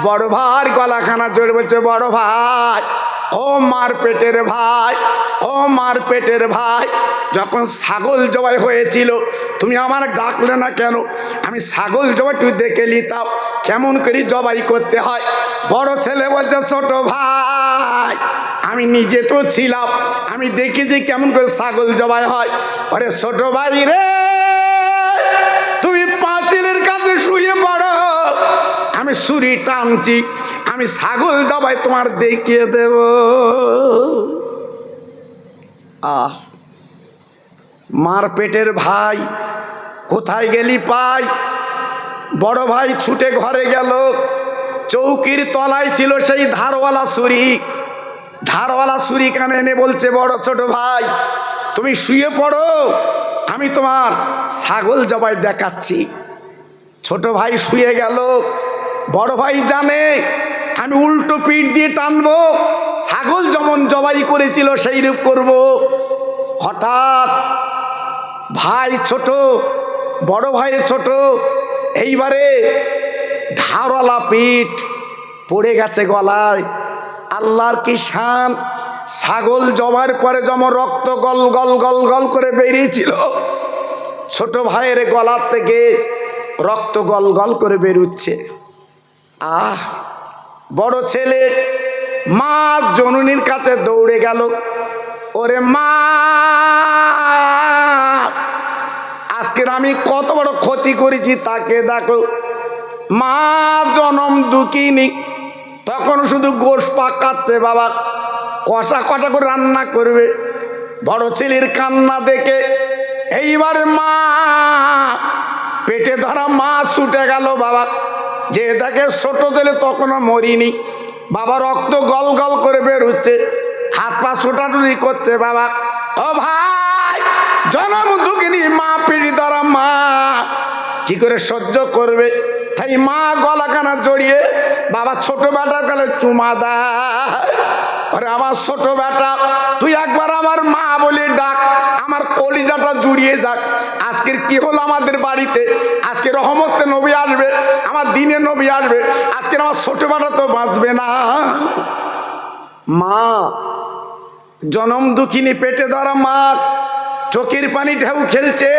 বড় ভাই গলাখানা জোরে বলছে, বড় ভাই, ও মার পেটের ভাই, ও মার পেটের ভাই, যখন ছাগল জবাই হয়েছিল তুমি আমার ডাকলে না কেন? আমি ছাগল জবাই তুই দেখে নিতাম কেমন করে জবাই করতে হয়। বড় ছেলে বলছে, ছোট ভাই, আমি নিজে তো ছিলাম, আমি দেখেছি কেমন করে ছাগল জবাই হয়। আরে ছোট ভাই রে, তুমি পাঁচিলের কাছে শুয়ে পড়ো, আমি ছুরি টানছি, আমি ছাগল জবাই তোমার দেখিয়ে দেব। মার পেটের ভাই, কোথায় গেলি পাই? বড় ভাই ছুটে ঘরে গেল, চৌকির তলায় ছিল সেই ধারওয়ালা ছুরি। ধারওয়ালা ছুরি কানে এনে বলছে, বড় ছোট ভাই, তুমি শুয়ে পড়ো, আমি তোমার ছাগল জবাই দেখাচ্ছি। ছোট ভাই শুয়ে গেল। বড় ভাই জানে আমি উল্টো পিঠ দিয়ে টানবো, ছাগল যেমন জবাই করেছিল সেই রূপ করব। হঠাৎ ভাই ছোট, বড় ভাই ছোট, এইবারে ধারওয়ালা পিঠ পড়ে গেছে গলায়। আল্লাহর কি শান! ছাগল জবার পরে যেমন রক্ত গল গল গল গল করে বেরিয়েছিল, ছোট ভাইয়ের গলার থেকে রক্ত গল গল করে বেরোচ্ছে। বড় ছেলে মা জননীর কাছে দৌড়ে গেল, ওরে মা, আজকের আমি কত বড় ক্ষতি করেছি তাকে দেখো। মা জনম দুঃখিনী, তখন শুধু গোশ পাকাচ্ছে বাবা, কষা কষা করে রান্না করবে। বড় ছেলের কান্না দেখে এইবার মা পেটে ধরা মা ছুটে গেল বাবা, যে দেখে ছোট ছেলে তখনও মরিনি, বাবা রক্ত গল গল করে বের হচ্ছে, হাত পা ছোটাছুটি করছে বাবা। ও ভাই, জনম দুঃখিনী মা পেটে ধরা মা কি করে সহ্য করবে? তাই মা গলাখানা জড়িয়ে বাবা ছোট বেটার গেলে চুমা দেয়। আরে আমার ছোট বেটা, তুই একবার আমার মা বলে ডাক, আমার কলিজাটা জুড়িয়ে যাক। আজকের কি হলো আমাদের বাড়িতে? আজকে রহমতে নবী আসবে, আমার দিনে নবী আসবে, আজকের আমার ছোট বেটা তো বাঁচবে না। মা জনম দুঃখিনী পেটে ধরা মা, চোখের পানি ঢেউ খেলছে,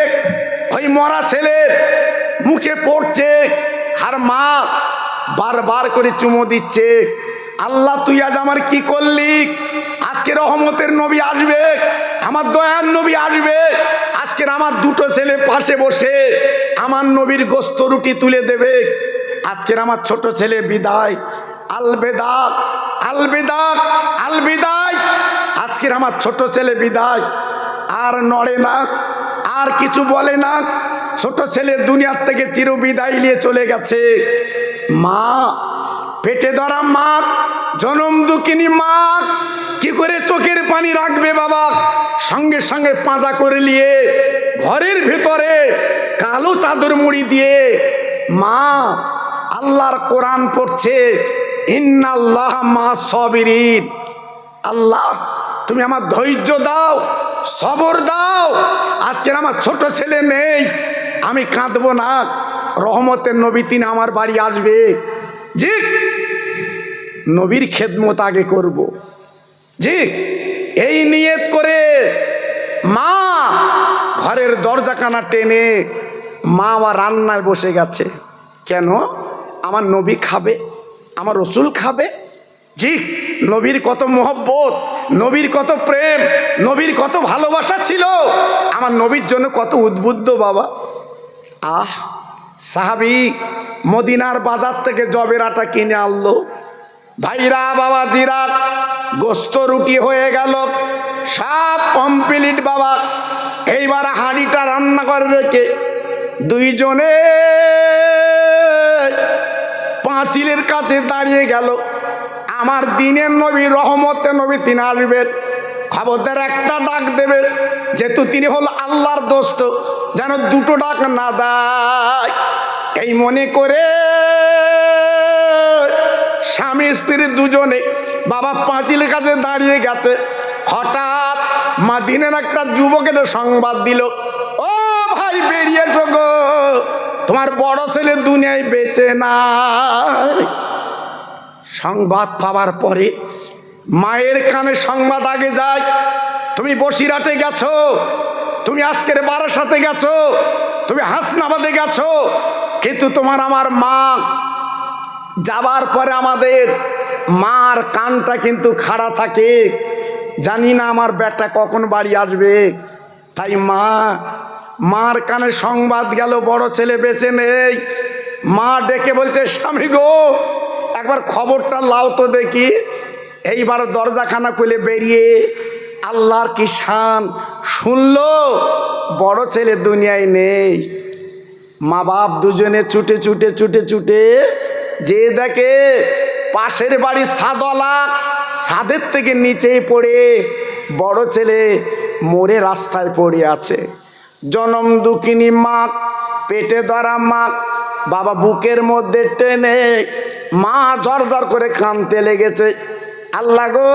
ওই মরা ছেলের মুখে পড়ছে, আর মা বারবার করে চুমো দিচ্ছে। আল্লাহ, তুই আজ আমার কি করলি? আজকে রহমতের নবী আসবে, আমার দয়ার নবী আসবে, আজকের আমার দুটো ছেলে পাশে বসে আমার নবীর গোস্ত রুটি তুলে দেবে। আজকের আমার ছোট ছেলে বিদায়, আলবেদা আলবেদা আলবিদায়। আজকের আমার ছোট ছেলে বিদায়, আর নড়ে না, আর কিছু বলে না। ছোট ছেলে দুনিয়ার থেকে চির বিদায় নিয়ে চলে গেছে। মা পেটে ধরা মা, জনম দুঃখিনী মা কি করে চোখের পানি রাখবে বাবা? সঙ্গে সঙ্গে পাঁজা করে নিয়ে ঘরের ভেতরে কালো চাদর মুড়ি দিয়ে মা আল্লাহর কোরআন পড়ছে, ইন্নাল্লাহ মা সাবিরিন। আল্লাহ, তুমি আমার ধৈর্য দাও, সবর দাও। আজকের আমার ছোট ছেলে নেই, আমি কাঁদবো না, রহমতের নবী তিনি আমার বাড়ি আসবে। জি, নবীর খেদমত আগে করব। জি, এই নিয়ত করে মা ঘরের দরজাখানা টেনে মা আমার রান্নায় বসে গেছে। কেন? আমার নবী খাবে, আমার রসুল খাবে। জি, নবীর কত মোহব্বত, নবীর কত প্রেম, নবীর কত ভালোবাসা ছিল, আমার নবীর জন্য কত উদ্বুদ্ধ বাবা। সাহাবী মদিনার বাজার থেকে জবের আটা কিনে আনলো। ভাইরা বাবা জিরা, গোস্ত রুটি হয়ে গেল, সব কমপ্লিট বাবা। এইবার হাঁড়িটা রান্না করে রেখে দুইজনে পাঁচিলের কাছে দাঁড়িয়ে গেল। আমার দিনের নবী, রহমতে নবী তিনি আসবেন, খবরদার একটা ডাক দেবে, যেহেতু তিনি হল আল্লাহর দোস্ত, যেন দুটো ডাক না দেয়। এই মনে করে স্বামী স্ত্রী দুজনে বাবা পাঁচিলের কাছে দাঁড়িয়ে গেছে। হঠাৎ মাদিনের একটা যুবকের সংবাদ দিল, ও ভাই বেরিয়ে এসো গো, তোমার বড় ছেলে দুনিয়ায় বেঁচে নাই। সংবাদ পাওয়ার পরে মায়ের কানে সংবাদ আগে যায়, তুমি বসিরহাটে গেছো, তুমি আজকের বারাসাতে গেছো, তুমি হাসনাবাদে গেছো, কিন্তু তোমার আমার মা যাবার পরে আমাদের মার কানটা কিন্তু খাড়া থাকে, জানি না আমার বেটা কখন বাড়ি আসবে। তাই মার কানে সংবাদ গেল বড় ছেলে বেঁচে নেই। মা ডেকে বলছে, স্বামী গো একবার খবরটা লাও তো দেখি। এইবার দরজাখানা খুলে বেরিয়ে আল্লাহর কি শান শুনলো, বড় ছেলে দুনিয়ায় নেই। মা বাপ দুজনে ছুটে ছুটে ছুটে ছুটে যে দেখে পাশের বাড়ি ছাদওয়ালা, ছাদের থেকে নিচেই পড়ে বড় ছেলে মরে রাস্তায় পড়ে আছে। জনম দুঃখিনী মা, পেটে ধরা মা, বাবা বুকের মধ্যে টেনে মা জর করে কাঁদতে লেগেছে। আল্লাহ গো,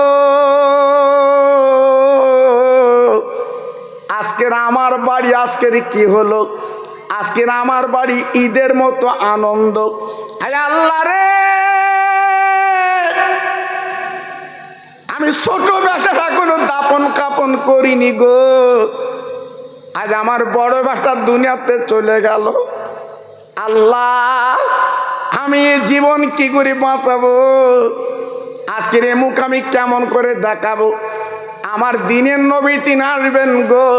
আজকের আমার বাড়ি আজকের কি হলো, আজকের আমার বাড়ি ঈদের মতো আনন্দ। আয় আল্লাহ রে, আমি ছোট বেটার এখনো দাপন কাপন করিনি গো, আজ আমার বড় বেটা দুনিয়াতে চলে গেল। আল্লাহ, আমি জীবন কি করে বাঁচাবো, আজকের এ মুখ আমি কেমন করে দেখাবো। আমার দিনের নবী তিনি আসবেন গো,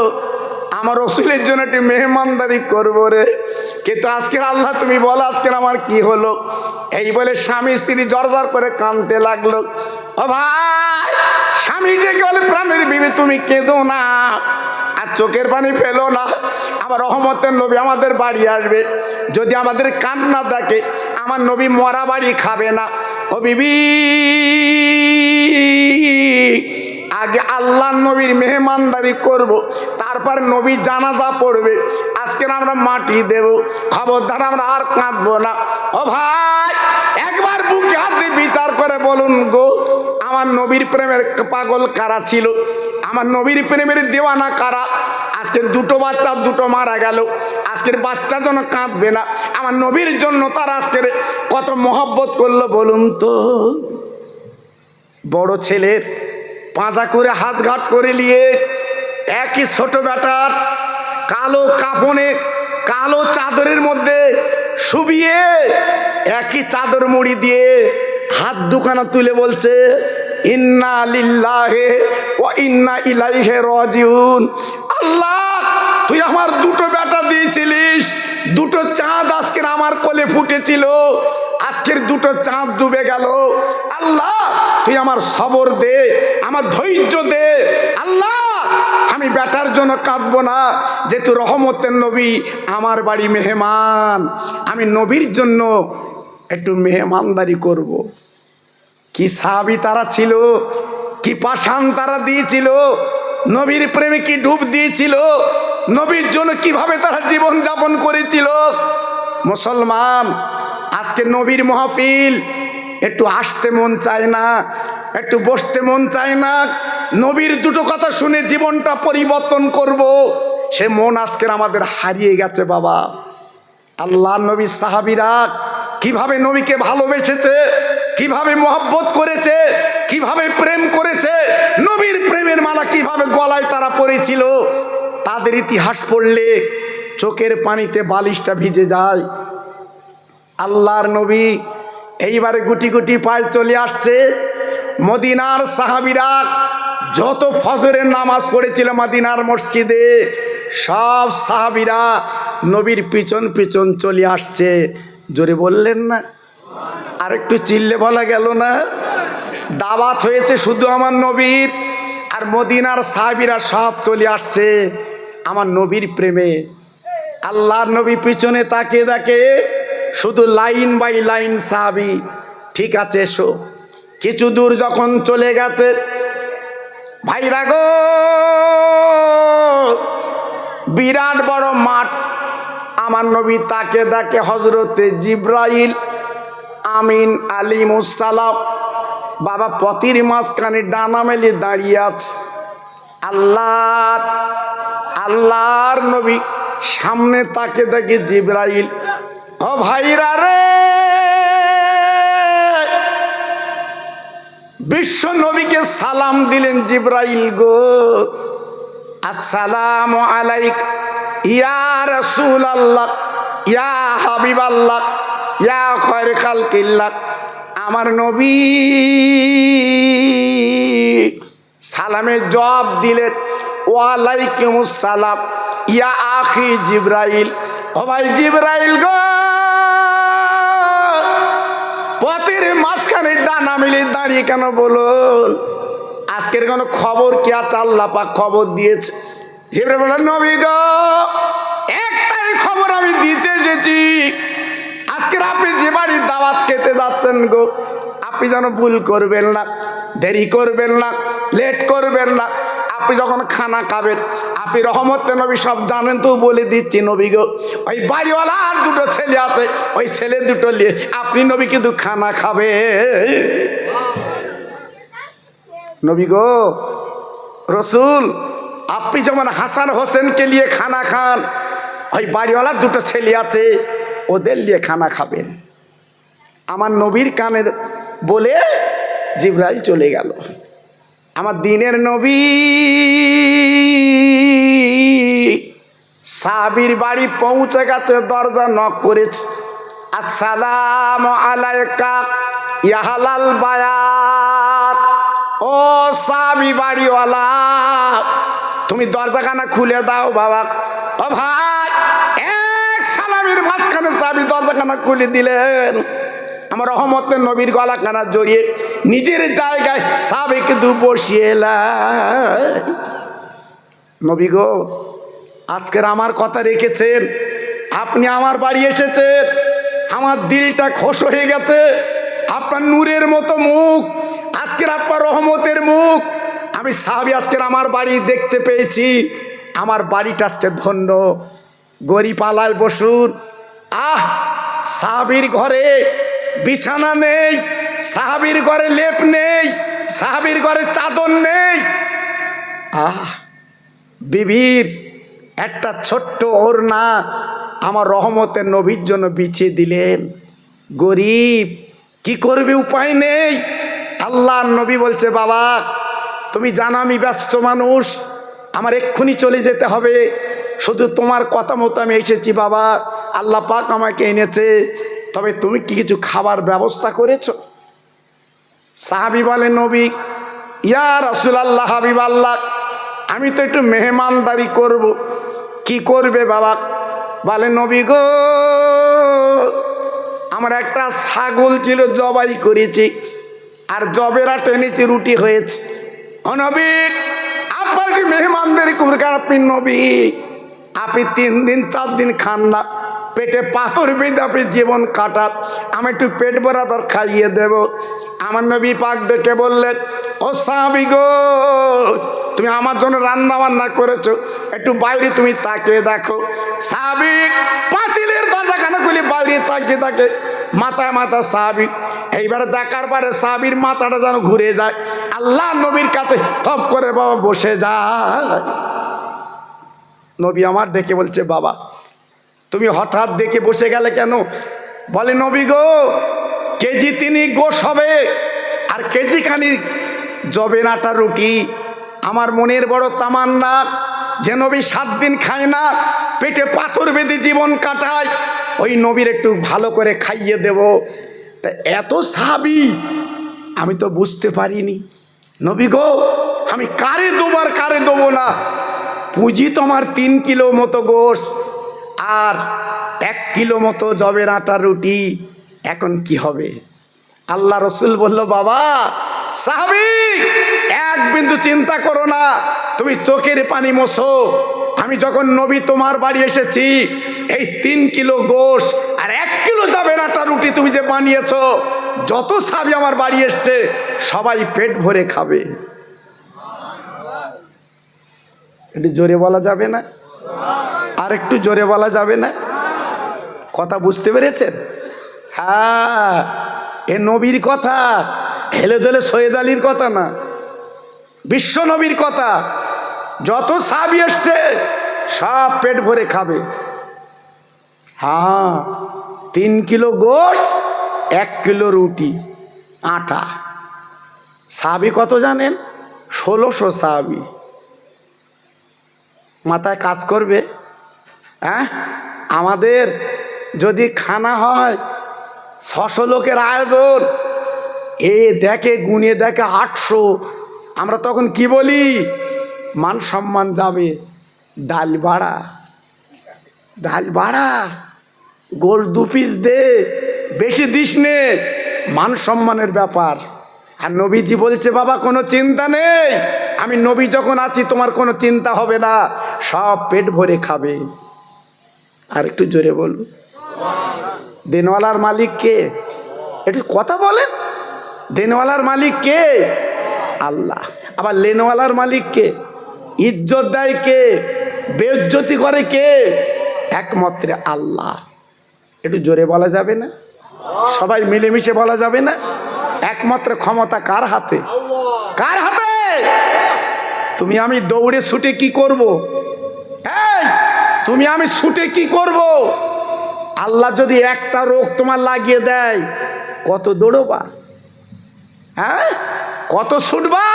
আমার রসুলের জন্য একটি মেহমানদারি করবো রে, কিন্তু আজকের আল্লাহ তুমি বলো আজকের আমার কি হলো। এই বলে স্বামী স্ত্রী জর করে কাঁদতে লাগলো। ও ভাই, স্বামী ডেকে বলে, প্রাণের বিবি তুমি কেঁদো না আর চোখের পানি ফেলো না, আমার রহমতের নবী আমাদের বাড়ি আসবে, যদি আমাদের কান্না দেখে আমার নবী মরা বাড়ি খাবে না। ও বিবি, আগে আল্লাহ নবীর মেহমানদারি করব, তারপর নবী জানাজা পড়বে, আজকের আমরা মাটি দেব, খবরদার আমরা আর কাঁদবো না। ও ভাই, একবার বুকে হাত দিয়ে বিচার করে বলুন গো, আমার নবীর প্রেমের পাগল কারা ছিল, আমার নবীর প্রেমের দেওয়ানা কারা। আজকে দুটো বাচ্চা দুটো মারা গেল, আজকের বাচ্চা যেন কাঁদবে না, আমার নবীর জন্য তারা আজকের কত মহব্বত করলো বলুন তো। বড় ছেলের পাঁজা করে হাত ঘাট করে নিয়ে একই ছোট বেটার কালো কাপনে কালো চাদরের মধ্যে শুবিয়ে একই চাদর মুড়ি দিয়ে হাত দুখানা তুলে বলছে, ইন্না লিল্লাহি ওয়া ইন্না ইলাইহি রাজিউন। আল্লাহ, তুই আমার দুটো বেটা দিয়েছিলিস, দুটো চাঁদ আজকের আমার কোলে ফুটেছিল, আজকের দুটো চাঁদ ডুবে গেল। আল্লাহ, তুই আমার সবর দে, আমার ধৈর্য দে। আল্লাহ, আমি বেটার জন্য কাঁদবো না, যেহেতু রহমতের নবী আমার বাড়ি মেহমান, আমি নবীর জন্য একটু মেহমানদারি করব। কি সাহাবী তারা ছিল, কি পাষাণ তারা দিয়েছিল, নবীর প্রেমে কি ডুব দিয়েছিল, নবীর জন্য কিভাবে তারা জীবন যাপন করেছিল। মুসলমান, আজকে নবীর মাহফিল, একটু আসতে মন চায় না, একটু বসতে মন চায় না, নবীর দুটো কথা শুনে জীবনটা পরিবর্তন করব, সে মন আজকের আমাদের হারিয়ে গেছে বাবা। আল্লাহ নবীর সাহাবীরা কিভাবে নবীকে ভালোবেসেছে, কিভাবে মহব্বত করেছে, কিভাবে প্রেম করেছে, নবীর প্রেমের মালা কিভাবে গলায় তারা পড়েছিল, তাদের ইতিহাস পড়লে চোখের পানিতে বালিশটা ভিজে যায়। আল্লাহর নবী এইবারে গুটি গুটি পায়ে চলে আসছে। মদিনার সাহাবীরা যত ফজরের নামাজ পড়েছিল মদিনার মসজিদে, সব সাহাবীরা নবীর পিছন পিছন চলে আসছে। জোরে বললেন না? আর একটু চিল্লে বলা গেল না? দাওয়াত হয়েছে শুধু আমার নবীর, আর মদিনার সাহাবীরা সব চলে আসছে আমার নবীর প্রেমে। আল্লাহর নবী পিছনে তাকিয়ে দেখে শুধু লাইন বাই লাইন সাহাবী, ঠিক আছে এসো। কিছু দূর যখন চলে গেছে, ভাইরা গো, বিরাট বড় মাঠ, আমার নবী তাকে দেখে হযরতে জিবরাইল আমিন আলাইহিসসালাম বাবা পথির মাঝখানে ডানা মেলে দাঁড়িয়ে আছে। আল্লাহর নবী সামনে তাকে দেখে জিবরাইল, ও ভাইরা রে, বিশ্ব নবীকে সালাম দিলেন জিবরাইল গো, আসসালামু আলাইকা ইয়া রাসূলুল্লাহ ইয়া হাবিবাল্লাহ ইয়া খায়রে খালকিল্লাহ। আমার নবী সালামের জবাব দিলেন ওয়ালাইকুমুস সালাম ইয়া আখি জিবরাইল। ও ভাই জিবরাইল গো, পথের মাঝখানে ডানা মিলে দাঁড়িয়ে কেন বলুন? আজকের কোনো খবর কি আছে? আল্লাহ পাক খবর দিয়েছে। জিবরাইল বললেন নবী গো, একটাই খবর আমি দিতে এসেছি। আজকের আপনি যে বাড়ির দাওয়াত খেতে যাচ্ছেন গো, আপনি যেন ভুল করবেন না, দেরি করবেন না, লেট করবেন না। আপনি যখন খানা খাবেন, আপনি রহমতের নবী সব জানেন তো বলে দিচ্ছি নবী গো, ওই বাড়িওয়ালার দুটো ছেলে আছে, ওই ছেলে দুটো নিয়ে আপনি নবী কিন্তু খানা খাবে। নবী গো রসুল, আপনি যেমন হাসান হোসেনকে নিয়ে খানা খান, ওই বাড়িওয়ালার দুটো ছেলে আছে, ওদের নিয়ে খানা খাবেন। আমার নবীর কানে বলে জিবরাইল চলে গেল। আমার দিনের নবী সাহাবীর বাড়ি পৌঁছে গেছে, দরজা নক করেছে, আসসালামু আলাইকা ইয়া হালাল বায়াত। ও সাহাবী বাড়িওয়ালা, তুমি দরজাখানা খুলে দাও বাবা। ও ভাই, এক সালামের মাঝখানে সাহাবী দরজাখানা খুলে দিলেন। আমার রহমতের নবীর গলাখানা জড়িয়ে নিজের জায়গায় সাহাবীকে বসিয়ে এলেন। নবী গো, আজকের আমার কথা রেখেছেন, আপনি আমার বাড়ি এসেছেন, আমার দিলটা খুশ হয়ে গেছে। আপনার নূরের মতো মুখ, আজকের আপনার রহমতের মুখ আমি সাহাবী আজকের আমার বাড়ি দেখতে পেয়েছি। আমার বাড়িটা আজকে ধন্য। গরিপালায় বসুন। আহ, সাহাবীর ঘরে বিছানা নেই, সাহাবীর ঘরে লেপ নেই, সাহাবীর ঘরে চাদর নেই। আহ, বিবির একটা ছোট্ট ওড়না আমার রহমতের নবীর জন্য বিছিয়ে দিলেন। গরিব কি করবে, উপায় নেই। আল্লাহর নবী বলছে, বাবা তুমি জানো আমি ব্যস্ত মানুষ, আমার এক্ষুনি চলে যেতে হবে, শুধু তোমার কথা মতো আমি এসেছি বাবা। আল্লাহ পাক আমাকে এনেছে, তবে তুমি কি কিছু খাবার ব্যবস্থা করেছো? সাহাবী বলে, নবী ইয়া রাসূলুল্লাহ হাবিবাল্লাহ, আমি তো একটু মেহমানদারি করব। কি করবে বাবা? বলে নবী গো, আমার একটা ছাগল ছিল, জবাই করেছি, আর জবেরা টেনেছি, রুটি হয়েছে। ও নবী, আপনার কি মেহমানদারি করবে? আপনি নবী, আপনি 3 দিন 4 দিন খান না, পেটে পাথর বেঁধে আপনি জীবন কাটান, আমি একটু পেট বরাবর খাইয়ে দেব। আমার নবী পাক ডেকে বললেন, ও সাহাবী গো, তুমি আমার জন্য রান্না বান্না করেছো, একটু বাইরে তুমি তাকিয়ে দেখো। সাহাবী পাঁচিলের দরজাখানা খুলে বাইরে তাকিয়ে থাকে, মাথায় মাথা সাহাবী। এইবারে দেখার পরে সাহাবীর মাথাটা যেন ঘুরে যায়, আল্লাহ নবীর কাছে থপ করে বাবা বসে যায়। নবী আমার ডেকে বলছে, বাবা তুমি হঠাৎ দেখে বসে গেলে কেন? বলে নবী গো, কেজি 3 গোশ হবে আর কেজি খানি জবের আটা রুটি। আমার মনের বড় তামান্না যে নবী 7 দিন খায় না, পেটে পাথর বেঁধে জীবন কাটায়, ওই নবীর একটু ভালো করে খাইয়ে দেব। তা এত সাহাবী আমি তো বুঝতে পারিনি। নবী গো, আমি কারে দেবো আর কারে দেবো না, পুঁজি তোমার 3 কিলো মতো গোশ আর 1 কিলো মতো জবের আটা রুটি, এখন কি হবে? আল্লাহ রসুল বলল, বাবা সাহাবী এক বিন্দু চিন্তা করো না, তুমি চোখের পানি মোছো। আমি যখন নবী তোমার বাড়ি এসেছি, এই 3 কিলো গোশ আর 1 কিলো জবের আটা রুটি তুমি যে বানিয়েছো, যত সাহাবী আমার বাড়ি এসছে সবাই পেট ভরে খাবে। একটু জোরে বলা যাবে না? আর একটু জোরে বলা যাবে না? কথা বুঝতে পেরেছেন? হ্যাঁ, এ নবীর কথা, হেলে দোলে সৈয়দ আলীর কথা না, বিশ্ব নবীর কথা। যত সাহাবী এসছে সব পেট ভরে খাবে। হ্যাঁ, 3 কিলো গোশ 1 কিলো রুটি আটা। সাহাবি কত জানেন? 1600 সাহাবি। মাথায় কাজ করবে? হ্যাঁ, আমাদের যদি খানা হয় 600 লোকের আয়োজন, এ দেখে গুনে দেখে 800, আমরা তখন কি বলি? মান সম্মান যাবে। ডাল বাড়া, ডাল বাড়া, গোল 2 পিস দে, বেশি দিস নে, মান সম্মানের ব্যাপার। আর নবীজি বলছে বাবা কোনো চিন্তা নেই, আমি নবী যখন আছি তোমার কোনো চিন্তা হবে না, সব পেট ভরে খাবে। আর একটু জোরে বলুন। দেনওয়ালার মালিক কে? একটু কথা বলেন। দেনওয়ালার মালিক কে? আল্লাহ। আবার লেনওয়ালার মালিক কে? ইজ্জত দেয় কে? বেইজ্জতি করে কে? একমাত্র আল্লাহ। একটু জোরে বলা যাবে না? সবাই মিলেমিশে বলা যাবে না? একমাত্র ক্ষমতা কার হাতে? কার হাতে? তুমি আমি দৌড়ে ছুটে কি করব? এই তুমি আমি ছুটে কি করব? আল্লাহ যদি একটা রোগ তোমার লাগিয়ে দেয়, কত দৌড়বা? হ্যাঁ, কত ছুটবা?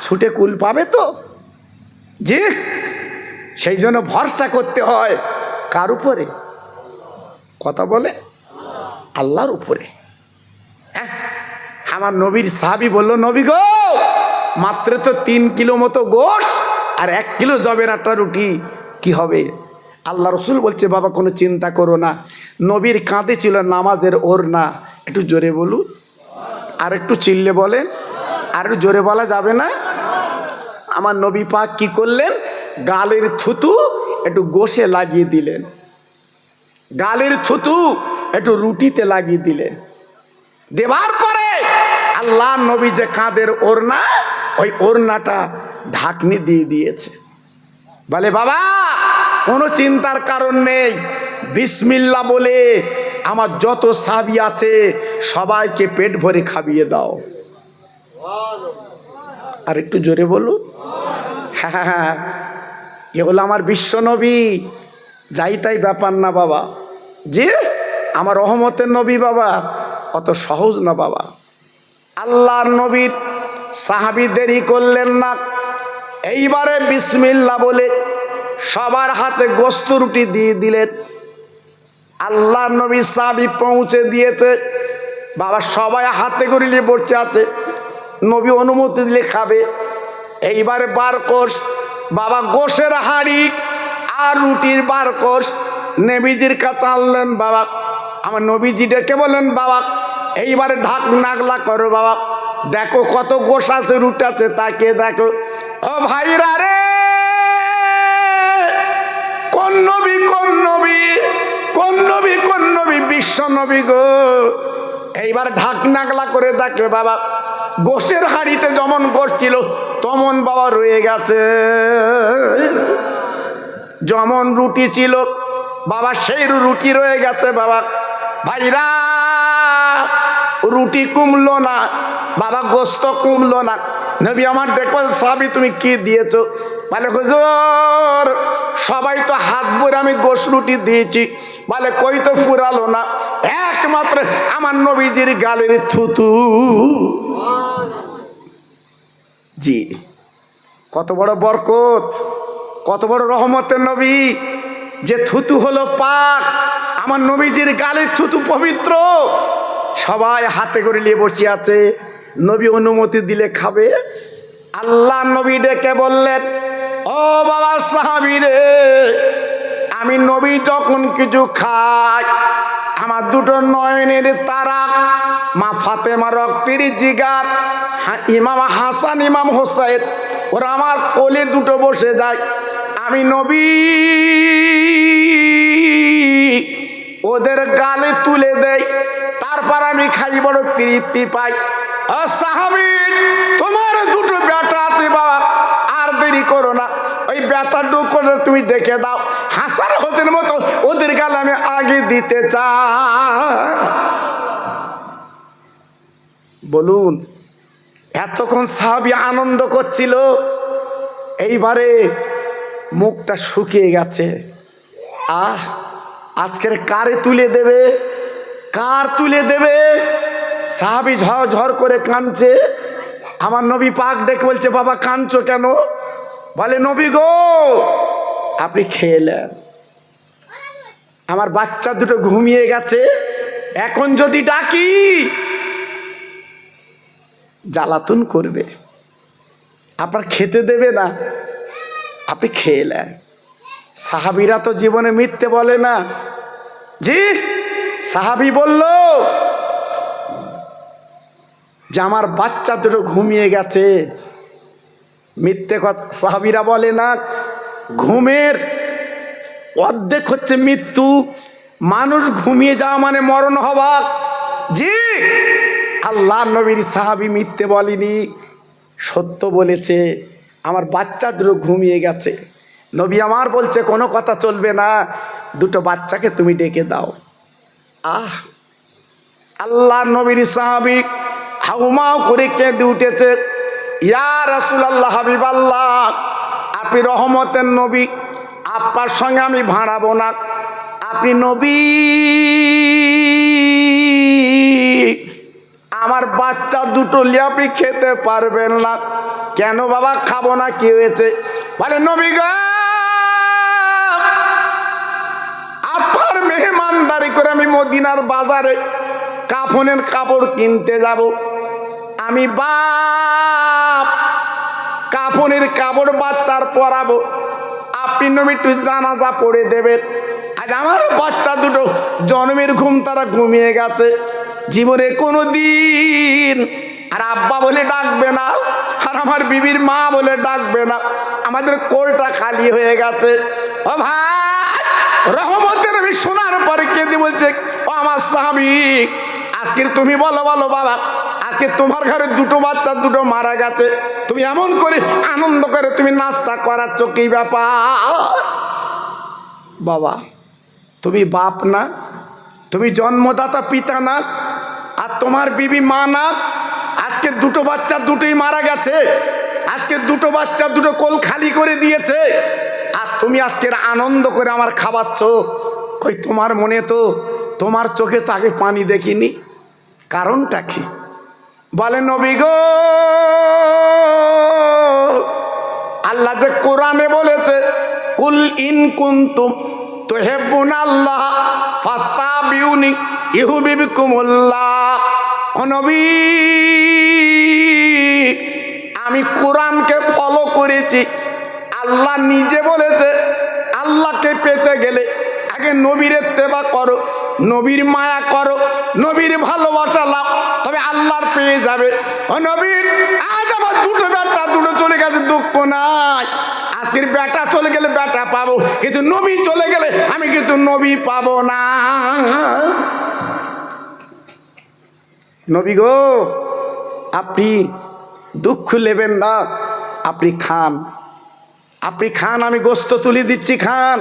ছুটে কুল পাবে তো? জি, সেই জন্য ভরসা করতে হয় কার উপরে? কথা বলে আল্লাহর উপরে। হ্যাঁ, আমার নবীর সাহাবী বলল, নবী গো, মাত্র তো 3 কিলো মতো গোশ আর 1 কিলো জবের আটা রুটি, কি হবে? আল্লাহ রসুল বলছে বাবা কোনো চিন্তা করো না। নবীর কাঁধে ছিল নামাজের ওড়না। একটু জোরে বলুন, আর একটু চিল্লে বলেন। আর একটু জোরে বলা যাবে না? আমার নবী পাক কি করলেন? গালের থুতু একটু গোশে লাগিয়ে দিলেন, গালের থুতু একটু রুটিতে লাগিয়ে দিলেন। দেবার পরে আল্লাহ নবী যে কাঁধের ওড়না, ওই ওড়নাটা ঢাকনি দিয়ে দিয়েছে। বলে বাবা কোনো চিন্তার কারণ নেই, বিসমিল্লাহ বলে আমার যত সাহাবী আছে সবাইকে পেট ভরে খাইয়ে দাও। আর একটু জোরে বলুন। হ্যাঁ হ্যাঁ, এ হলো আমার বিশ্ব নবী। যাই তাই ব্যাপার না বাবা, যে আমার রহমতের নবী বাবা, অত সহজ না বাবা। আল্লাহর নবীর সাহাবী দেরি করলেন না, এইবারে বিসমিল্লাহ বলে সবার হাতে গোস্ত রুটি দিয়ে দিলেন। আল্লাহর নবী সাহাবী পৌঁছে দিয়েছে বাবা, সবাই হাতে করে নিয়ে বসে আছে। নবী অনুমতি দিলে খাবে। এইবারে 12 কোষ বাবা, গোশের হাঁড়ি আর রুটির 12 কোষ নবীজির কাছে আনলেন বাবা। আমার নবীজি ডেকে বলেন বাবা এইবারে ঢাক নাগলা করো বাবা, দেখো কত গোশ আছে, রুটি আছে, তাকে দেখো। ও ভাইরা রে, কোন নবী কোন নবী কোন নবী কোন নবী? বিশ্ব নবী গো। এইবার ঢাক নাগলা করে দেখে বাবা, গোশের হাঁড়িতে যেমন গোশ ছিল তেমন বাবা রয়ে গেছে, যেমন রুটি ছিল বাবা সেই রুটি রয়ে গেছে বাবা। ভাইরা, রুটি কমলো না বাবা, গোস্ত কমলো না। নবী আমার দেখবেন সাহাবী তুমি কি দিয়েছো? বলে হুজুর সবাই তো হাত ভরে আমি গোশ রুটি দিয়েছি। বলে কই তো ফুরালো না, একমাত্র আমার নবীজির গালের থুতু। জি, কত বড় বরকত, কত বড় রহমতের নবী, যে থুতু হলো পাক। আমার নবীজির গালের থুতু পবিত্র। সবাই হাতে করে নিয়ে বসে আছে, নবী অনুমতি দিলে খাবে। আল্লাহ নবী ডেকে বললেন, ও বাবা সাহাবী রে, আমি নবী যখন কিছু খাই আমার দুটো নয়নের তারা, মা ফাতেমা রক্তের জিগার, ইমাম হাসান ইমাম হোসেন, ওরা আমার কোলে দুটো বসে যায়। আমি নবী ওদের গালে তুলে দেই, তারপর আমি খাই, বড় তৃপ্তি পাই। ও সাহাবী, তোমার দুটো বেটা আছে বাবা, আর দেরি করো না, ওই বেটা দুটো তুমি দেখে দাও, হাসান হোসেন মতো ওদের গালে আমি আগে দিতে চাই। বলুন, এতক্ষণ সাহাবী আনন্দ করছিল, এইবারে মুখটা শুকিয়ে গেছে। আজকের কারে তুলে দেবে, কার তুলে দেবে? সাহাবী ঝর ঝর করে কাঁদছে। আমার নবী পাক ডেকে বলছে, বাবা কাঁদছো কেন? বলে, নবী গো, আপনি খেলেন, আমার বাচ্চা দুটো ঘুমিয়ে গেছে, এখন যদি ডাকি জ্বালাতন করবে, আপনার খেতে দেবে না, আপনি খেলেন। সাহাবীরা তো জীবনে মিথ্যে বলে না। জি, সাহাবী বলল যে আমার বাচ্চা দুটো ঘুমিয়ে গেছে, মিথ্যে কথা সাহাবীরা বলে না। ঘুমের অর্ধেক হচ্ছে মৃত্যু। মানুষ ঘুমিয়ে যাওয়া মানে মরণ হওয়া। জি, আল্লাহ নবীর সাহাবী মিথ্যে বলেনি, সত্য বলেছে। আমার বাচ্চা দুটো ঘুমিয়ে গেছে। নবী আমার বলছে কোনো কথা চলবে না, দুটো বাচ্চাকে তুমি ডেকে দাও। আল্লাহ নবীর সাহাবী হাউমাউ করে কেঁদে উঠেছে, ইয়া রাসূলুল্লাহ, হাবিবাল্লাহ, আপনি রহমতের নবী, আপনার সঙ্গে আমি ভাড়াবো না। আপনি নবী, আমার বাচ্চা দুটো নিয়ে আপনি খেতে পারবেন না। কেন বাবা খাবো না, কি হয়েছে? বলে, নবী গো, আপনার মেহমানদারি করে আমি মদিনার বাজারে কাফনের কাপড় কিনতে যাব। আমি বাপ কাফনের কাপড় বাচ্চার পরাবো, আপনি নবী একটু জানাজা পড়ে দেবেন। আজ আমার বাচ্চা দুটো জন্মের ঘুম তারা ঘুমিয়ে গেছে, জীবনে কোনো দিন আর আব্বা বলে ডাকবে না, আর আমার বিবির মা বলে ডাকবে না। আমাদের কোলটা খালি হয়ে গেছে। ও ভাই, রহমতের নবী শোনার পরে কেঁদে বলছে, ও আমার সাহাবী, আজকের তুমি বলো বাবা, আজকে তোমার ঘরে দুটো বাচ্চা দুটো মারা গেছে, তুমি এমন করে আনন্দ করে তুমি নাস্তা করাচ্ছ, কি ব্যাপার? বাবা, তুমি বাপ না, তুমি জন্মদাতা পিতা না, আর তোমার বিবি মা না। আজকে দুটো বাচ্চা দুটোই মারা গেছে, আজকে দুটো বাচ্চা দুটো কোল খালি করে দিয়েছে, আর তুমি আজকের আনন্দ করে আমার খাওয়াচ্ছ। কই তোমার মনে তো, তোমার চোখে তো আগে পানি দেখিনি, কারণটা কি? বলে, নবী গো, আল্লাহ যে কোরআনে বলেছে, কুল ইন কুনতুম তুহিব্বুনাল্লাহ ফাত্তাবিউনি ইউহিব্বুকুমুল্লাহ। ও নবী, আমি কোরআনকে ফলো করেছি। আল্লাহ নিজে বলেছে, আল্লাহকে পেতে গেলে আগে নবীর ইত্তেবা করো, নবীর মায়া করো, নবীর ভালোবাসা লাও, তবে আল্লাহর পেয়ে যাবে। ও নবী, আজ আমার দুটো বেটা দুটো চলে গেছে, দুঃখ নাই। আজকের বেটা চলে গেলে বেটা পাবো, কিন্তু নবী চলে গেলে আমি কিন্তু নবী পাবো না। নবী গো, আপনি দুঃখ নেবেন না, আপনি খান, আপনি খান, আমি গোস্ত তুলে দিচ্ছি, খান,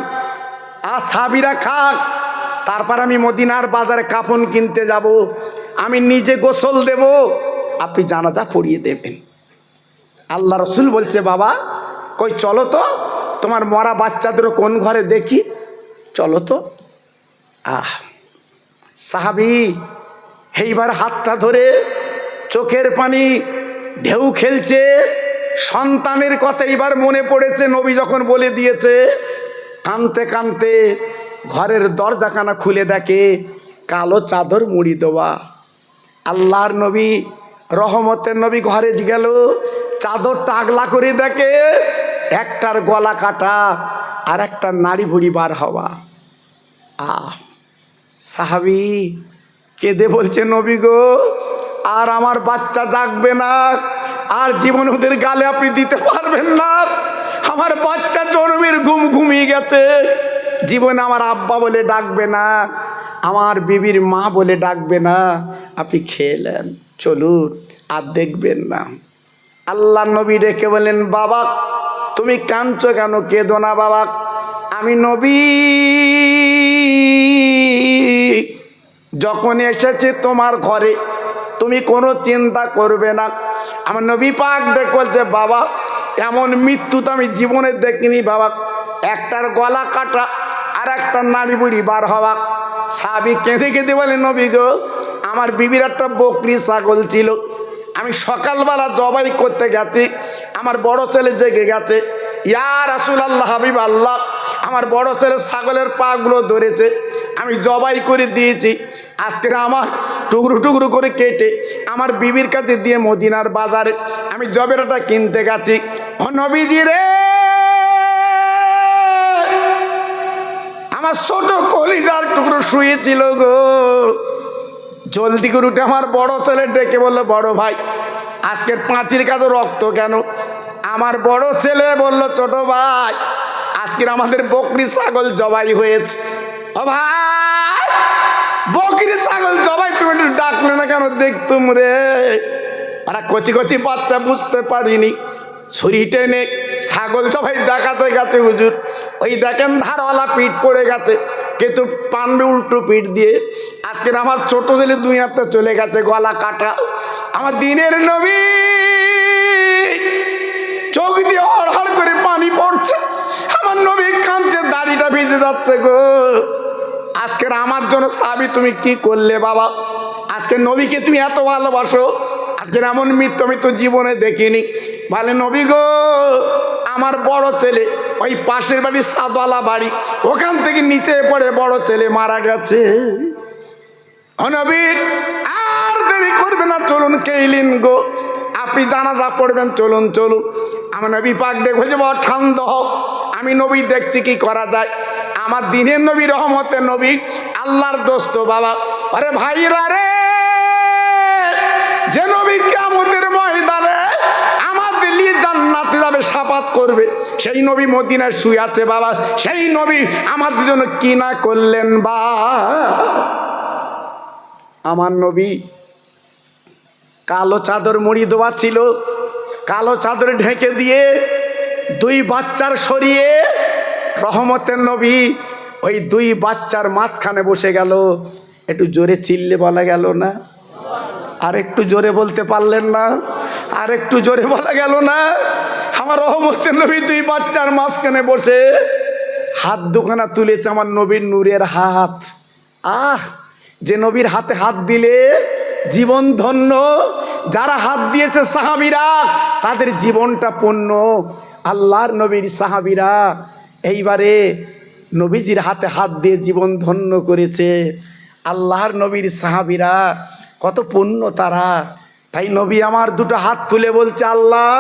আর সাহাবীরা খাক। তারপর আমি মদিনার বাজারে কাফন কিনতে যাব, আমি নিজে গোসল দেব, আপনি জানাজা পড়িয়ে দেবেন। আল্লাহ রসুল বলছে, বাবা কই চলো তো, তোমার মরা বাচ্চাদেরও কোন ঘরে দেখি, চলো তো। সাহাবী এইবার হাতটা ধরে চোখের পানি ঢেউ খেলছে, সন্তানের কথা এবার মনে পড়েছে, নবী যখন বলে দিয়েছে। কানতে কানতে ঘরের দরজাখানা খুলে দেখে কালো চাদর মুড়ি দেওয়া। আল্লাহর নবী, রহমতের নবী ঘরে গেল, চাদর টাগলা করে দেখে একটার গলা কাটা আর একটা নাড়ি ভুড়ি বার হওয়া। সাহাবী কেঁদে বলছে, নবী গো, আর আমার বাচ্চা জাগবে না, আর জীবন ওদের গালে আপনি দিতে পারবেন না। আমার বাচ্চা জন্মের ঘুম ঘুমিয়ে গেছে, জীবনে আমার আব্বা বলে ডাকবে না, আমার বিবির মা বলে ডাকবে না, আপনি খেলেন, চলুন, আর দেখবেন না। আল্লাহ নবী ডেকে বলেন, বাবা তুমি কাঁদছো কেন? কেঁদো না বাবা, আমি নবী যখন এসেছি তোমার ঘরে, তুমি কোনো চিন্তা করবে না। আমার নবী পাক ডেকে বলছে, বাবা এমন মৃত্যু তো আমি জীবনে দেখিনি বাবা, একটার গলা কাটা আর একটা নাড়ি বুড়ি বার হওয়া। সাহাবী কেঁদে কেঁদে বলে, নবী গো, আমার বিবির একটা বকরি ছাগল ছিল, আমি সকালবেলা জবাই করতে গেছি, আমার বড় ছেলে জেগে গেছে, ইয়া রাসূলুল্লাহ হাবিব আল্লাহ, আমার বড় ছেলে ছাগলের পাগুলো ধরেছে, আমি জবাই করে দিয়েছি। আজকে আমার টুকরো টুকরো করে কেটে আমার বিবির কাছে দিয়ে মদিনার বাজারে আমি জবেরাটা কিনতে গেছি। ও নবীজি রে, আমার ছোট কলিজার টুকরো শুয়েছিল গো। জলদি করে উঠে আমার বড় ছেলে ডেকে বললো, বড় ভাই আজকের পাঁচির কাছে রক্ত কেন? আমার বড় ছেলে বলল, ছোট ভাই আজকের আমাদের বকরি ছাগল জবাই হয়েছে। ও ভাই, বকরি ছাগল জবাই তুমি একটু ডাকলে না কেন দেখতুম রে? ওরা কচি কচি বাচ্চা বুঝতে পারিনি, ছুরি টেনে ছাগল জবাই দেখাতে গেছে। হুজুর ওই দেখেন ধারওয়ালা পিঠ পড়ে গেছে, কিন্তু পানবে উল্টো পিঠ দিয়ে। আজকের আমার ছোট ছেলে দুনিয়াতে চলে গেছে, গলা কাটা। আমার দিনের নবী চোখ দিয়ে হড়হড় করে পানি পড়ছে, আমার নবী কাঁদছে, দাড়িটা ভিজে যাচ্ছে গো। আজকের আমার জন্য সাহাবী তুমি কি করলে বাবা? আজকে নবীকে তুমি এত ভালোবাসো, আজকের এমন মৃত্যু আমি তো জীবনে দেখিনি। বলে, নবী গো, আমার বড় ছেলে ওই পাশের বাড়ি সাদওয়ালা বাড়ি, ওখান থেকে নিচে পড়ে বড় ছেলে মারা গেছে। ও নবী, আর দেরি করবে না, চলুন কেইলিন গো, আপনি জানাজা পড়বেন, চলুন চলুন। আমার নবী পাক দেখে বলছে, বাবা ঠান্ডা হোক, আমি নবী দেখছি কি করা যায়। আমার দিনের নবী, রহমতের নবী, আল্লাহর দোস্ত বাবা। আরে ভাইরা রে, যে নবী কিয়ামতের ময়দানে আমাদের নিয়ে জান্নাতে যাবে, শাফাত করবে, সেই নবী মদিনায় শুয়ে আছে বাবা। সেই নবী আমাদের জন্য কি না করলেন বা। আমার নবী কালো চাদর মুড়ি দেওয়া ছিল, কালো চাদর ঢেকে দিয়ে দুই বাচ্চার সরিয়ে রহমতের নবী ওই দুই বাচ্চার মাঝখানে বসে গেল। একটু জোরে চিল্লে বলা গেল না? আর একটু জোরে বলতে পারলেন না? আর একটু জোরে বলা গেল না? আমার রহমতের নবী দুই বাচ্চার মাঝখানে বসে হাত দুখানা তুলেছে, আমার নবীর নূরের হাত। আহ, যে নবীর হাতে হাত দিলে জীবন ধন্য, যারা হাত দিয়েছে সাহাবীরা তাদের জীবনটা পূর্ণ। আল্লাহর নবীর সাহাবীরা এইবারে নবীজির হাতে হাত দিয়ে জীবন ধন্য করেছে। আল্লাহর নবীর সাহাবীরা কত পুণ্য তারা। তাই নবী আমার দুটো হাত তুলে বলছে, আল্লাহ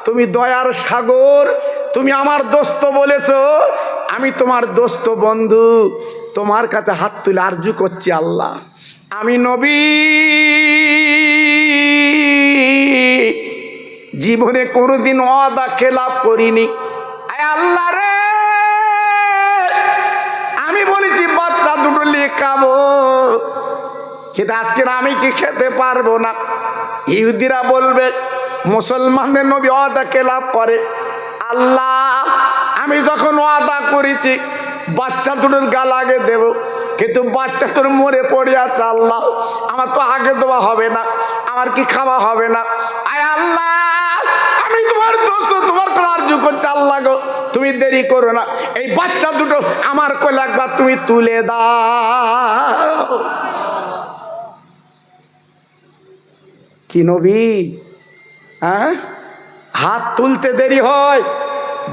তুমি দয়ার সাগর, তুমি আমার দোস্ত বলেছ, আমি তোমার দোস্ত বন্ধু, তোমার কাছে হাত তুলে আরজু করছি, আল্লাহ আমি নবী জীবনে কোনোদিন ওয়াদা খেলাপ করিনি। আয় আল্লাহ রে, আমি বলেছি বাচ্চা দুটো নিয়ে খাবো, কিন্তু আজকের আমি কি খেতে পারবো না। ইহুদিরা বলবে মুসলমানদের নবী ওয়াদা খেলাপ করে। আল্লাহ আমি যখন ওয়াদা করেছি বাচ্চা দুটোর গাল আগে দেব, কিন্তু বাচ্চা তোর মরে পড়ে আছে, আল্লাহ আমার তো আগে দেওয়া হবে না, আমার কি খাওয়া হবে না। আয় আল্লাহ, আমি তোমার দোস্ত, তোমার কোন আরজু করছে, আল্লাহ গো তুমি দেরি করো না, এই বাচ্চা দুটো আমার কোলে একবার তুমি তুলে দাও। কি নবী, হ্যাঁ? হাত তুলতে দেরি হয়,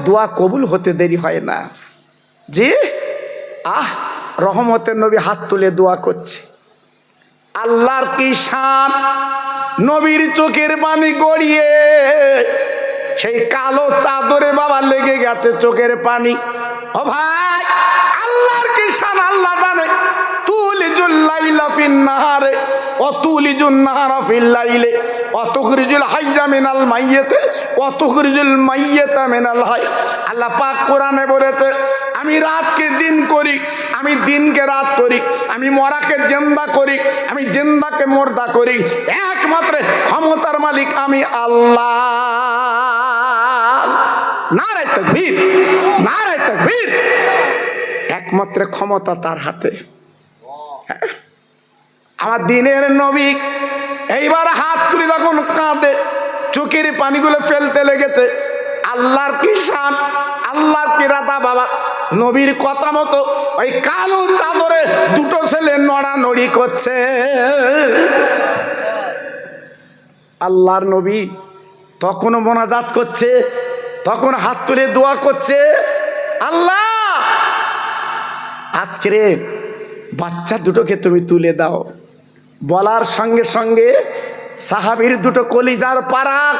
দোয়া কবুল হতে দেরি হয় না। জি, রহমতের নবী হাত তুলে দোয়া করছে। আল্লাহর কি শান, নবীর চোখের পানি গড়িয়ে সেই কালো চাদরে বাবা লেগে গেছে চোখের পানি। ও ভাই, আল্লাহর কি শান আল্লাহ জানে। তুলিজুল লাইলা ফিন নাহারে ও তুলিজুন নাহারা ফিল লাইলে ও তুখরিজুল হাইয়া মিনাল মাইয়িতে ও তুখরিজুল মাইয়িতা মিনাল হাই। আল্লাহ পাক কোরআনে বলেছে, আমি রাতকে দিন করি, আমি দিনকে রাত করি, আমি মরাকে জিন্দা করি, আমি জিন্দাকে মুর্দা করি। একমাত্র ক্ষমতার মালিক আমি আল্লাহ। নারে তাকবীর, নারে তাকবীর। একমাত্র ক্ষমতা তার হাতে। আমার দিনের নবী এইবার হাত তুলে যখন কাঁদে, চোখের পানিগুলো ফেলতে লেগেছে। আল্লাহর কি শান, আল্লাহর কি রাতা বাবা। নবীর কথা মতো ওই কালো চাদরে দুটো ছেলে নড়ানড়ি করছে। আল্লাহর নবী তখনও মোনাজাত করছে, তখন হাত তুলে দোয়া করছে, আল্লাহ আজকে বাচ্চা দুটোকে তুমি তুলে দাও। বলার সঙ্গে সঙ্গে সাহাবীর দুটো কলিজার পারাক,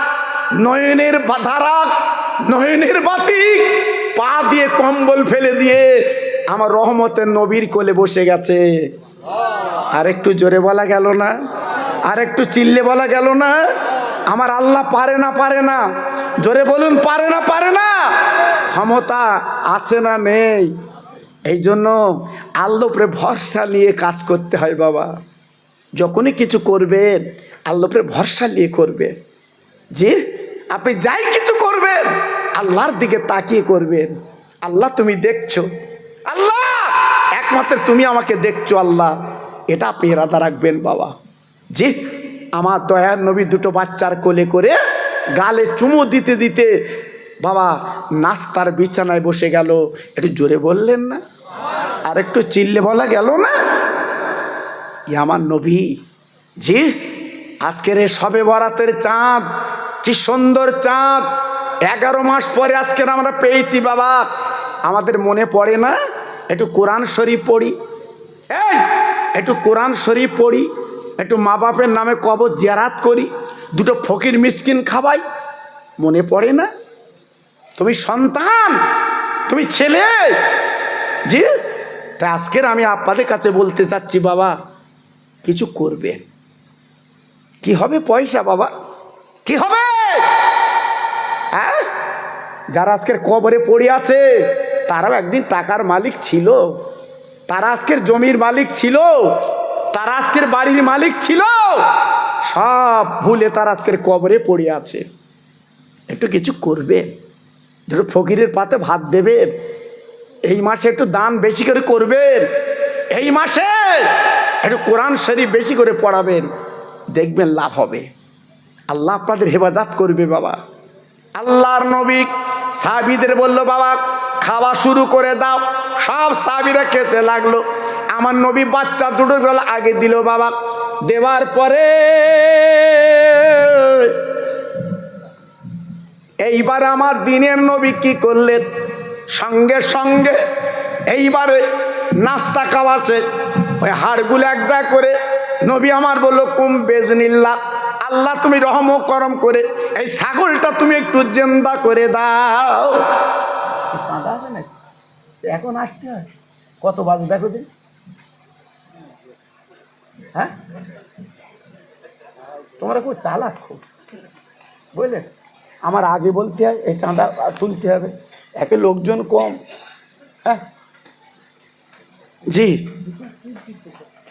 নয়নের ধারাক, নয়নের বাতিক পা দিয়ে কম্বল ফেলে দিয়ে আমার রহমতের নবীর কোলে বসে গেছে। আর একটু জোরে বলা গেল না? আর একটু চিল্লে বলা গেল না? আমার আল্লাহ পারে না? পারে না? জোরে বলুন, পারে না? পারে না? ক্ষমতা আছে না নেই? এই জন্য আল্লাহর উপরে ভরসা নিয়ে কাজ করতে হয় বাবা। যখনই কিছু করবেন আল্লাহর উপরে ভরসা নিয়ে করবেন। যে আপনি যাই কিছু করবেন আল্লাহর দিকে তাকিয়ে করবেন। আল্লাহ তুমি দেখছো, আল্লাহ একমাত্র তুমি আমাকে দেখছো আল্লাহ, এটা আপনি ইরাদা রাখবেন বাবা। যে আমার দয়ার নবী দুটো বাচ্চার কোলে করে গালে চুমু দিতে দিতে বাবা নাস্তার বিছানায় বসে গেল। একটু জোরে বললেন না? আর একটু চিল্লে বলা গেল না? আমার নবী জি আজকের এই শবে বরাতের চাঁদ, কি সুন্দর চাঁদ। 11 মাস পরে আজকের আমরা পেয়েছি বাবা। আমাদের মনে পড়ে না একটু কোরআন শরীফ পড়ি? এই একটু কোরআন শরীফ পড়ি, একটু মা বাপের নামে কবর জিয়ারাত করি, দুটো ফকির মিসকিন খাওয়াই, মনে পড়ে না? তুমি সন্তান, তুমি ছেলে। জি তাই আজকের আমি আপনাদের কাছে বলতে চাচ্ছি বাবা, কিছু করবে। কি হবে পয়সা বাবা? কি হবে? হ্যাঁ, যারা আজকের কবরে পড়ে আছে তারাও একদিন টাকার মালিক ছিল, তারা আজকের জমির মালিক ছিল, তারা আজকের বাড়ির মালিক ছিল, সব ভুলে তারা আজকের কবরে পড়ে আছে। একটু কিছু করবে, দুটো ফকিরের পাতে ভাত দেবেন, এই মাসে একটু দান বেশি করে করবেন, এই মাসে একটু কোরআন শরীফ বেশি করে পড়াবেন, দেখবেন লাভ হবে। আল্লাহ আপনাদের হেফাজত করবে বাবা। আল্লাহর নবী সাহাবীদের বলল বাবা খাওয়া শুরু করে দাও। সব সাহাবীরা খেতে লাগলো। আমার নবী বাচ্চা দুটো গলা আগে দিল বাবা। দেওয়ার পরে এইবার আমার দিনের নবী কি করলেন? সঙ্গে সঙ্গে এইবারে নাস্তা খাওয়া শেষ, ওই হাড়গুলো একটা করে নবী আমার বলল কুম বেজনিল্লাহ, আল্লাহ তুমি রহম করম করে এই ছাগলটা তুমি একটু জিন্দা করে দাও। এখন আসতে হয় কত বাজে দেখো দিন। হ্যাঁ তোমরা খুব চালাক, খুব বুঝলে। আমার আগে বলতে হয় এই চাঁদা তুলতে হবে, একে লোকজন কম। হ্যাঁ জি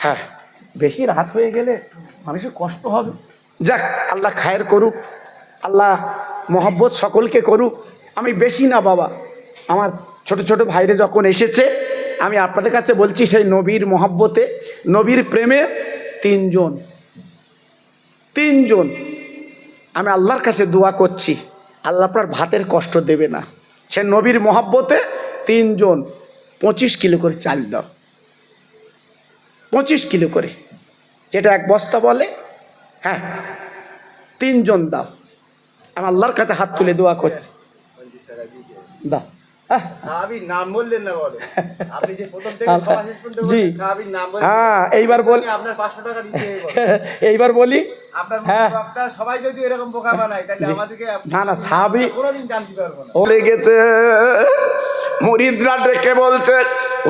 হ্যাঁ, বেশি রাত হয়ে গেলে মানুষের কষ্ট হবে। যাক আল্লাহ খায়ের করুক, আল্লাহ মহব্বত সকলকে করুক। আমি বেশি না বাবা, আমার ছোট ছোট ভাইরে যখন এসেছে আমি আপনাদের কাছে বলছি সেই নবীর মহব্বতে, নবীর প্রেমে তিনজন আমি আল্লাহর কাছে দোয়া করছি আল্লাহ আপনার ভাতের কষ্ট দেবে না। সে নবীর মহব্বতে 3 জন 25 কিলো করে চাল দাও, 25 কিলো করে, যেটা 1 বস্তা বলে। হ্যাঁ 3 জন দাও। আমি আল্লাহর কাছে হাত তুলে দোয়া করছি, দাও। নাম বললেন না বলো, আপনি যে প্রথম থেকে জি হ্যাঁ এইবার বলি আপনার 500 টাকা দিতে হবে। এইবার বলি হ্যাঁ সবাই যদি এরকম বোকা বানায় তাহলে আমাদেরকে না না সাহাবী কোনোদিন জানতে পারবো না। বলে গেছে মুরিদরা ডেকে বলছে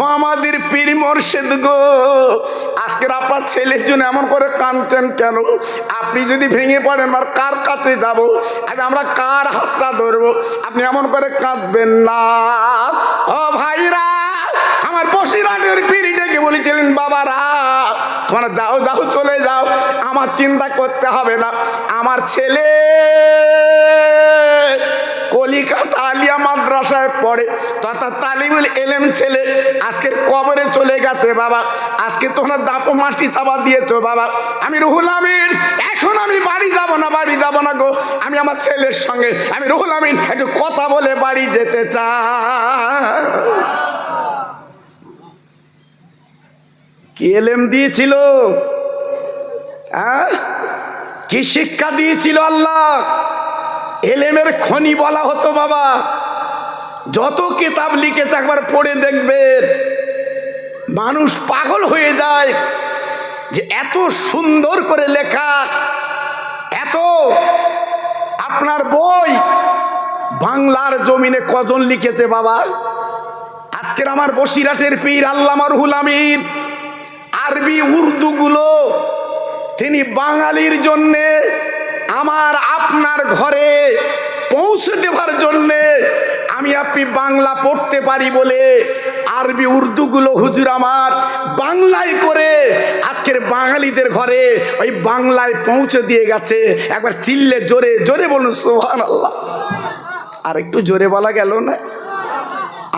ও আমাদের পীর মুর্শিদ গো, আজকের আপনার ছেলের জন্য এমন করে কাঁদছেন কেন? আপনি যদি ভেঙে পড়েন আর কার কাছে যাব, আজ আমরা কার হাতটা ধরবো? আপনি এমন করে কাঁদবেন না। ও ভাইরা, আমার বসিরহাটের পীর ডেকে বলেছিলেন বাবারা তোমরা যাও যাও চলে যাও, আমার চিন্তা করতে হবে না। আমার ছেলে কলিকাতা আলিয়া মাদ্রাসায় পড়ে, তথা তালিবুল ইলম ছেলে, আজকের কবরে চলে গেছে বাবা। আজকে তোমরা দাপো মাটি চাপা দিয়েছো বাবা। আমি রুহুল আমিন, এখন আমি বাড়ি যাব না গো। আমি আমার ছেলের সঙ্গে আমি রুহুল আমিন একটু কথা বলে বাড়ি যেতে চাই। কি এলেম দিয়েছিল? কি শিক্ষা দিয়েছিল আল্লাহ? এলেমের খনি বলা হতো বাবা। যত কিতাব লিখেছে একবার পড়ে দেখবেন, মানুষ পাগল হয়ে যায় যে এত সুন্দর করে লেখা, এত। আপনার বই বাংলার জমিনে কজন লিখেছে বাবা? আজকের আমার বসিরহাটের পীর আল্লামা রুহুল আমিন আরবি উর্দু গুলো তিনি বাঙালির জন্যে, আমার আপনার ঘরে পৌঁছে দেওয়ার জন্যে, আমি আপনি বাংলা পড়তে পারি বলে আরবি উর্দুগুলো হুজুর আমার বাংলায় করে আজকের বাঙালিদের ঘরে ওই বাংলায় পৌঁছে দিয়ে গেছে। একবার চিল্লে জোরে জোরে বলুন সুবহানাল্লাহ। আর একটু জোরে বলা গেল না?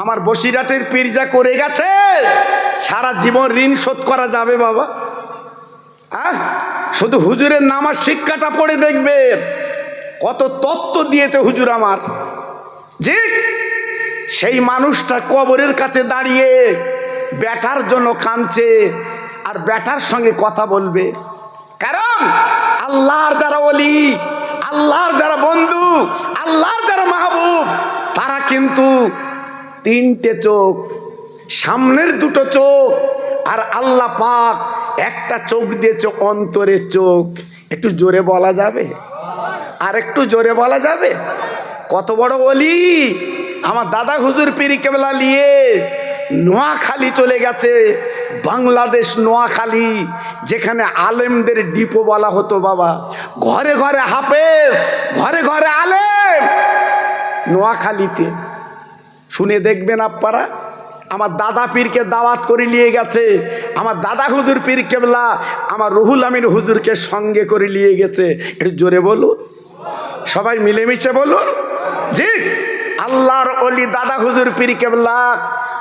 আমার বসিরহাটের পীর যা করে গেছে, সারা জীবন ঋণ শোধ করা যাবে বাবা। শুধু হুজুরের নামাজ শিক্ষাটা পড়ে দেখবেন কত তত্ত্ব দিয়েছে হুজুর আমার। জি, সেই মানুষটা কবরের কাছে দাঁড়িয়ে বেটার জন্য কাঁদছে আর বেটার সঙ্গে কথা বলবে। কারণ আল্লাহর যারা ওলি, আল্লাহর যারা বন্ধু, আল্লাহর যারা মাহবুব, তারা কিন্তু তিনটে চোখ, সামনের দুটো চোখ, আর আল্লাহ পাক একটা চোখ দিয়েছে অন্তরের চোখ। একটু জোরে বলা যাবে? আর একটু জোরে বলা যাবে? কত বড় ওলি! আমার দাদা হুজুর পীর কেবলা নিয়ে নোয়াখালী চলে গেছে, বাংলাদেশ নোয়াখালী, যেখানে আলেমদের ডিপো বলা হতো বাবা। ঘরে ঘরে হাফেজ, ঘরে ঘরে আলেম নোয়াখালীতে। শুনে দেখবেন আপনারা, আমার দাদা পীরকে দাওয়াত করে নিয়ে গেছে, আমার দাদা হুজুর পীর কেবলা আমার রুহুল আমিন হুজুরকে সঙ্গে করে নিয়ে গেছে। একটু জোরে বলুন, সবাই মিলেমিশে বলুন। জি, আল্লাহর ওলি দাদা হুজুর পীর কেবলা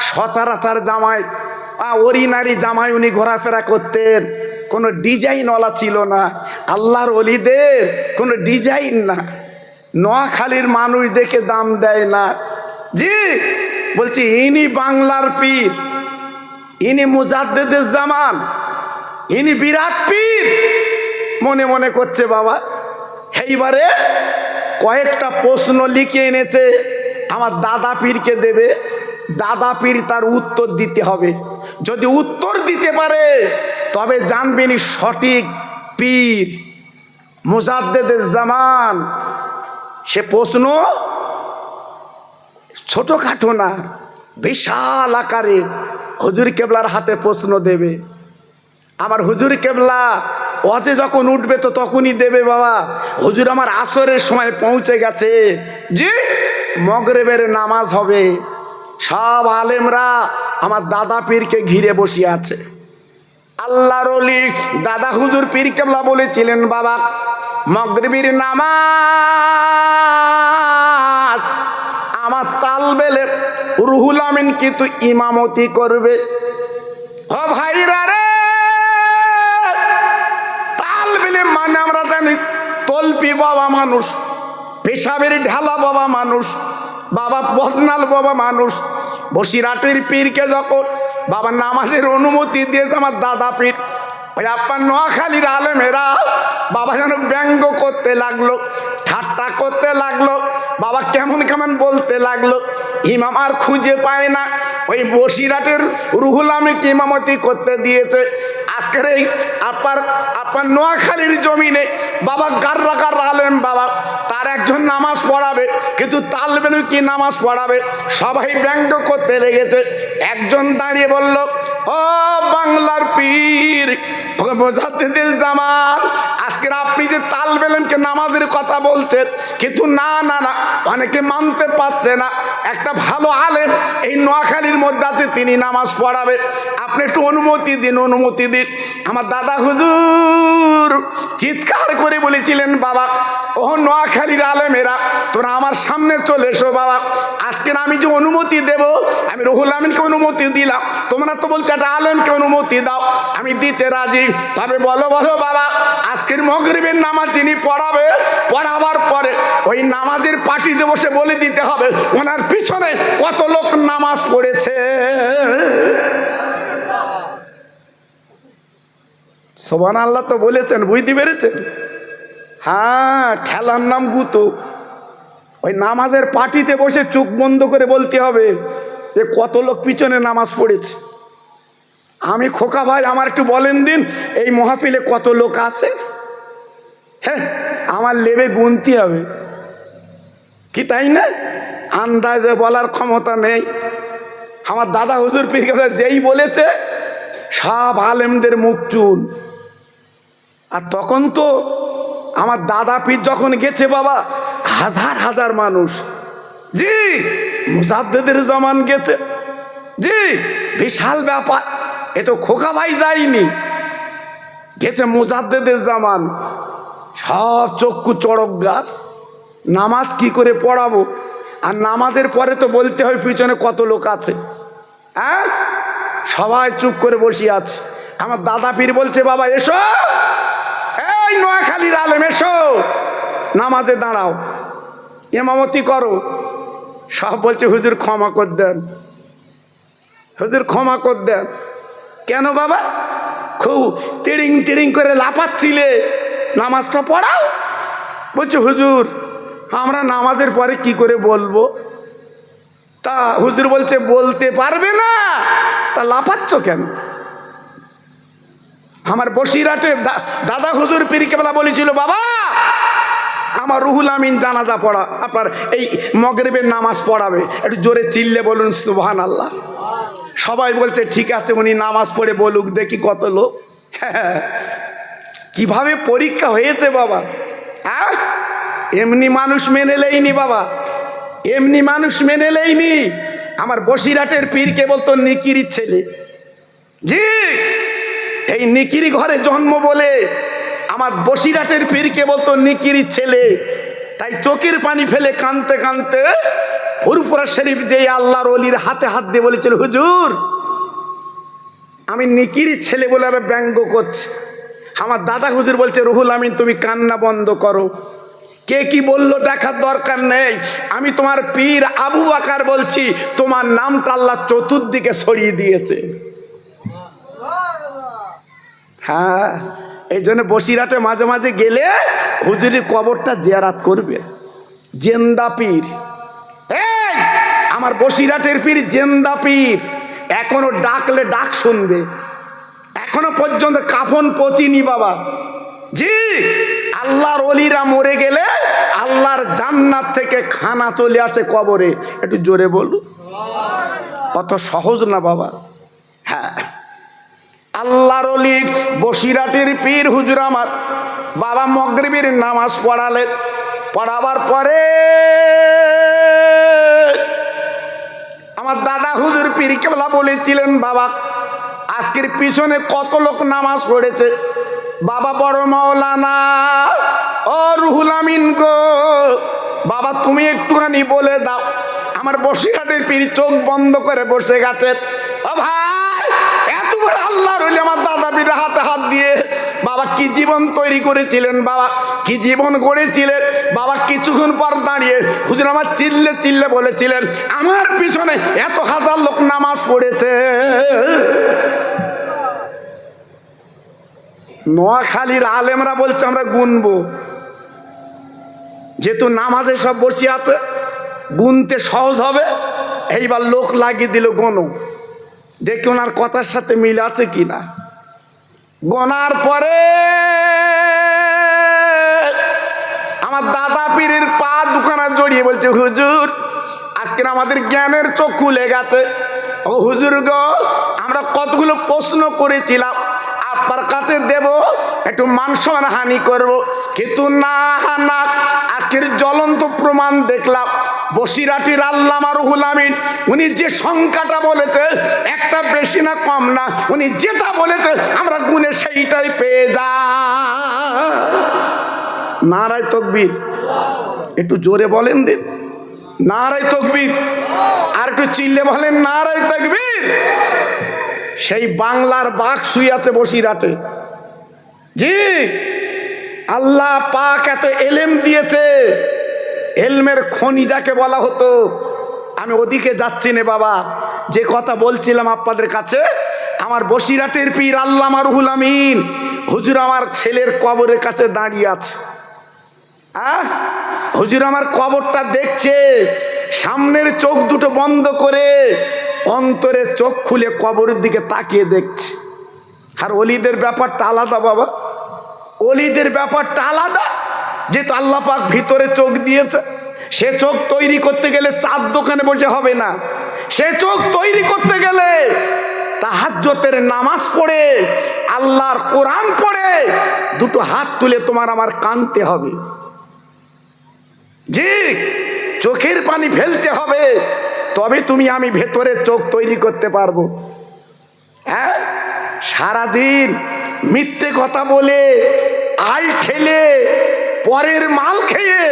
সচরাচর জামাই, অরিনারি জামাই উনি ঘোরাফেরা করতেন, কোনো ডিজাইনওয়ালা ছিল না। আল্লাহর ওলিদের কোনো ডিজাইন না, নোয়াখালীর মানুষ দেখে দাম দেয় না। জি, বলছি ইনি বাংলার পীর, ইনি মুজাদ্দেদুজ জামান, ইনি বিরাট পীর। মনে মনে করছে বাবা। এইবারে কয়েকটা প্রশ্ন লিখে এনেছে, আমার দাদা পীরকে দেবে। দাদা পীর তার উত্তর দিতে হবে। যদি উত্তর দিতে পারে তবে জানবেন সঠিক পীর মুজাদ্দেদুজ জামান। সে প্রশ্ন ছোটখাটো না, বিশাল আকারে হুজুর কেবলার হাতে প্রশ্ন দেবে। আমার হুজুর কেবলা ওয়াজে যখন উঠবে তো তখনই দেবে বাবা। হুজুর আমার আসরের সময় পৌঁছে গেছে, জি, মগরিবের নামাজ হবে। সব আলেমরা আমার দাদা পীরকে ঘিরে বসে আছে। আল্লাহর ওলি দাদা হুজুর পীর কেবলা বলেছিলেন, বাবা মগরিবের নামাজ আমার তালবেলে রুহুল আমিন কিন্তু ইমামতি করবে। ও ভাইরা রে, তালবেলে মানে আমরা জানি তলপি বাবা মানুষ, পেশাবের ঢালা বাবা মানুষ, বাবা বদনাল বাবা মানুষ। বসিরহাটের পীরকে যখন বাবা নামাজের অনুমতি দিয়েছে আমার দাদা পীর, ওই আপনার নোয়াখালীর আলেমেরা বাবা যেন ব্যঙ্গ করতে লাগলো, ঠাট্টা করতে লাগলো, বাবা কেমন কেমন বলতে লাগলো। ইমাম আর খুঁজে পায় না, ওই বসিরহাটের রুহুল আমিনকে ইমামতি করতে দিয়েছে। আজকের এই আপনার নোয়াখালীর জমিনে বাবা গার্রা গার্রা আলেম বাবা, তার একজন নামাজ পড়াবে, কিন্তু তালবেলু কি নামাজ পড়াবে, সবাই ব্যঙ্গ করতে লেগেছে। একজন দাঁড়িয়ে বলল, ও বাংলার পীর মুজাদ্দেদুজ জামান, আজকের আপনি যে তালবেলুকে নামাজের কথা বলছেন, কিন্তু না না না, অনেকে মানতে পারছে না। একটা ভালো আলেম এই নোয়াখালীর মধ্যে আছে, তিনি নামাজ পড়াবে, আপনি একটু অনুমতি দিন, অনুমতি দিন। আমার দাদা হুজুর চিৎকার করে বলেছিলেন, বাবা ও নোয়াখালীর আলেমেরা তোরা আমার সামনে চলে এসো বাবা। আজকের আমি যে অনুমতি দেব, আমি রুহুল আমিনকে অনুমতি দিলাম, তোমরা তো বলছো একটা আলেমকে অনুমতি দাও, আমি দিতে রাজি। তবে বলো বলো বাবা, আজকের মগরিবের নামাজ যিনি পড়াবে, পড়াবার পরে ওই নামাজের পার্টিতে বসে বলে দিতে হবে ওনার পিছনে কত লোক নামাজ পড়েছে। সুবহানাল্লাহ তো বলেছেন, বুঝতে পেরেছেন? হ্যাঁ, খেলার নাম গুতো। ওই নামাজের পার্টিতে বসে চোখ বন্ধ করে বলতে হবে যে কত লোক পিছনে নামাজ পড়েছে। আমি খোকা ভাই, আমার একটু বলেন দিন এই মহাফিলে কত লোক আছে। হ্যাঁ, আমার লেবে গুনতে হবে কি, তাই না? আন্দাজে বলার ক্ষমতা নেই। আমার দাদা হুজুর পীর কেবলা যেই বলেছে সব আলেমদের মুখ চুল। আর তখন তো আমার দাদা পীর যখন গেছে বাবা, হাজার হাজার মানুষ। জি, মুজাদ্দেদের জামান গেছে, জি, বিশাল ব্যাপার। এ তো খোকা ভাই যায়নি, গেছে মুজাদ্দেদের জামান। সব চক্ষু চড়ক গাছ। নামাজ কি করে পড়াবো? আর নামাজের পরে তো বলতে হয় পিছনে কত লোক আছে। হ্যাঁ, সবাই চুপ করে বসে আছে। আমার দাদা পীর বলছে বাবা এসো, এই নোয়াখালীর আলেম এসো, নামাজে দাঁড়াও, ইমামতি করো। সব বলছে হুজুর ক্ষমা করে দেন, হুজুর ক্ষমা করে দেন। কেন বাবা? খুব তিড়িং তিড়িং করে লাফাচ্ছিলে, নামাজটা পড়াও। বলছে হুজুর আমরা নামাজের পরে কি করে বলবো? তা হুজুর বলছে বলতে পারবে না, তা লাফাচ্ছ কেন? আমার বসিরহাটে দাদা হুজুর পীর কেবলা বলেছিল বাবা আমার রুহুল আমিন জানাজা পড়া, আপনার এই মগরিবের নামাজ পড়াবে। একটু জোরে চিল্লে বলুন সুবহানাল্লাহ। সবাই বলছে ঠিক আছে, উনি নামাজ পড়ে বলুক দেখি কত লোক। কিভাবে পরীক্ষা হয়েছে বাবা। হ্যাঁ, এমনি মানুষ মেনে লেইনি বাবা, এমনি মানুষ মেনে লেইনি। আমার বসিরহাটের পীরকে বলতো নিকিরি ছেলে। জি, এই নিকিরি ঘরে জন্ম বলে আমার বসিরহাটের পীরকে বলতো নিকিরি ছেলে। তাই চোখের পানি ফেলে কাঁদতে কাঁদতে ফুরফুরা শরীফ যে আল্লাহর ওলির হাতে হাত দিয়ে বলেছিল হুজুর আমি নিকিরি ছেলে বলে আর ব্যঙ্গ করছে। আমার দাদা হুজুর বলছে রুহুল আমিন তুমি কান্না বন্ধ করো, কে কি বললো দেখার দরকার নেই। আমি তোমার পীর আবু বকর বলছি, তোমার নামটা আল্লাহ চতুর্দিকে ছড়িয়ে দিয়েছে। হ্যাঁ, এই জন্য বসিরহাটে মাঝে মাঝে গেলে হুজুরের কবরটা জিয়ারাত করবে। জেন্দা পীর, এই আমার বসিরহাটের পীর জেন্দা পীর, এখনো ডাকলে ডাক শুনবে। এখনো পর্যন্ত কাফন পচিনি বাবা। জি, আল্লাহর ওলিরা মরে গেলে আল্লাহর জান্নাত থেকে খানা চলে আসে কবরে। একটু জোরে বলুন, অত সহজ না বাবা। হ্যাঁ, আল্লাহর ওলি বসিরহাটের পীর হুজুর আমার বাবা মগরিবের নামাজ পড়ালেন। পড়াবার পরে আমার দাদা হুজুর পীর কেবলা বলেছিলেন বাবা আজকের পিছনে কত লোক নামাজ পড়েছে? বাবা বড় মাওলানা ও রুহুল আমিন গো, বাবা তুমি একটুখানি বলে দাও। আমার বসিরহাটের পীর চোখ বন্ধ করে বসে গেছে। ও ভাই, এত বড় আল্লাহর ওলি আমার দাদা পীর হাতে হাত দিয়ে বাবা কি জীবন তৈরি করেছিলেন, বাবা কি জীবন গড়েছিলেন। বাবা কিছুক্ষণ পর দাঁড়িয়ে হুজুর আমার চিল্লে চিল্লে বলেছিলেন আমার পিছনে এত হাজার লোক নামাজ পড়েছে। নোয়াখালীর আলেমরা বলছে আমরা গুনবো, যেহেতু নামাজে সব বসে আছে গুনতে সহজ হবে। এইবার লোক লাগিয়ে দিল গোনো, দেখি ওনার কথার সাথে মিল আছে কিনা। গোনার পরে আমার দাদা পীরের পা দুখানা জড়িয়ে বলছে হুজুর আজকের আমাদের জ্ঞানের চোখ খুলে গেছে। ও হুজুর গো, আমরা কতগুলো প্রশ্ন করেছিলাম আপনার কাছে দেব, একটু মান সম্মান হানি করব, কিন্তু না না, আজকের জ্বলন্ত প্রমাণ দেখলাম। বসিরহাটের আল্লামা রুহুল আমিন উনি যে সংখ্যাটা বলেছে একটা বেশি না কম না, উনি যেটা বলেছে আমরা গুনে সেইটাই পেয়ে যা। নারায়ে তাকবীর, একটু জোরে বলেন দিন নারায়ে তাকবীর, আর একটু চিল্লে বলেন নারায়ে তাকবীর। সেই বাংলার বাঘ শুয়ে আছে বসিরহাটে। জি, আল্লাহ পাক এত এলেম দিয়েছে, এলমের খনি যাকে বলা হতো। আমি ওদিকে যাচ্ছি না বাবা, যে কথা বলছিলাম আপনাদের কাছে, আমার বসিরহাটের পীর আল্লামা রুহুল আমিন হুজুর আমার ছেলের কবরের কাছে দাঁড়িয়ে আছে, হুজুর আমার কবরটা দেখছে, সামনের চোখ দুটো বন্ধ করে অন্তরে চোখ খুলে কবরের দিকে তাকিয়ে দেখছে। আর ওলিদের ব্যাপারটা আলাদা বাবা, ওলিদের ব্যাপারটা আলাদা। যেহেতু আল্লাহ পাক ভিতরে চোখ দিয়েছে, সে চোখ তৈরি করতে গেলে চার দোকানে বসে হবে না। সে চোখ তৈরি করতে গেলে তাহাজ্জুদের নামাজ পড়ে, আল্লাহর কোরআন পড়ে, দুটো হাত তুলে তোমার আমার কাঁদতে হবে, জি চোখের পানি ফেলতে হবে, তবে তুমি আমি ভেতরে চোখ তৈরি করতে পারবো। হ্যাঁ, সারাদিন মিথ্যে কথা বলে, আল ঠেলে, পরের মাল খেয়ে,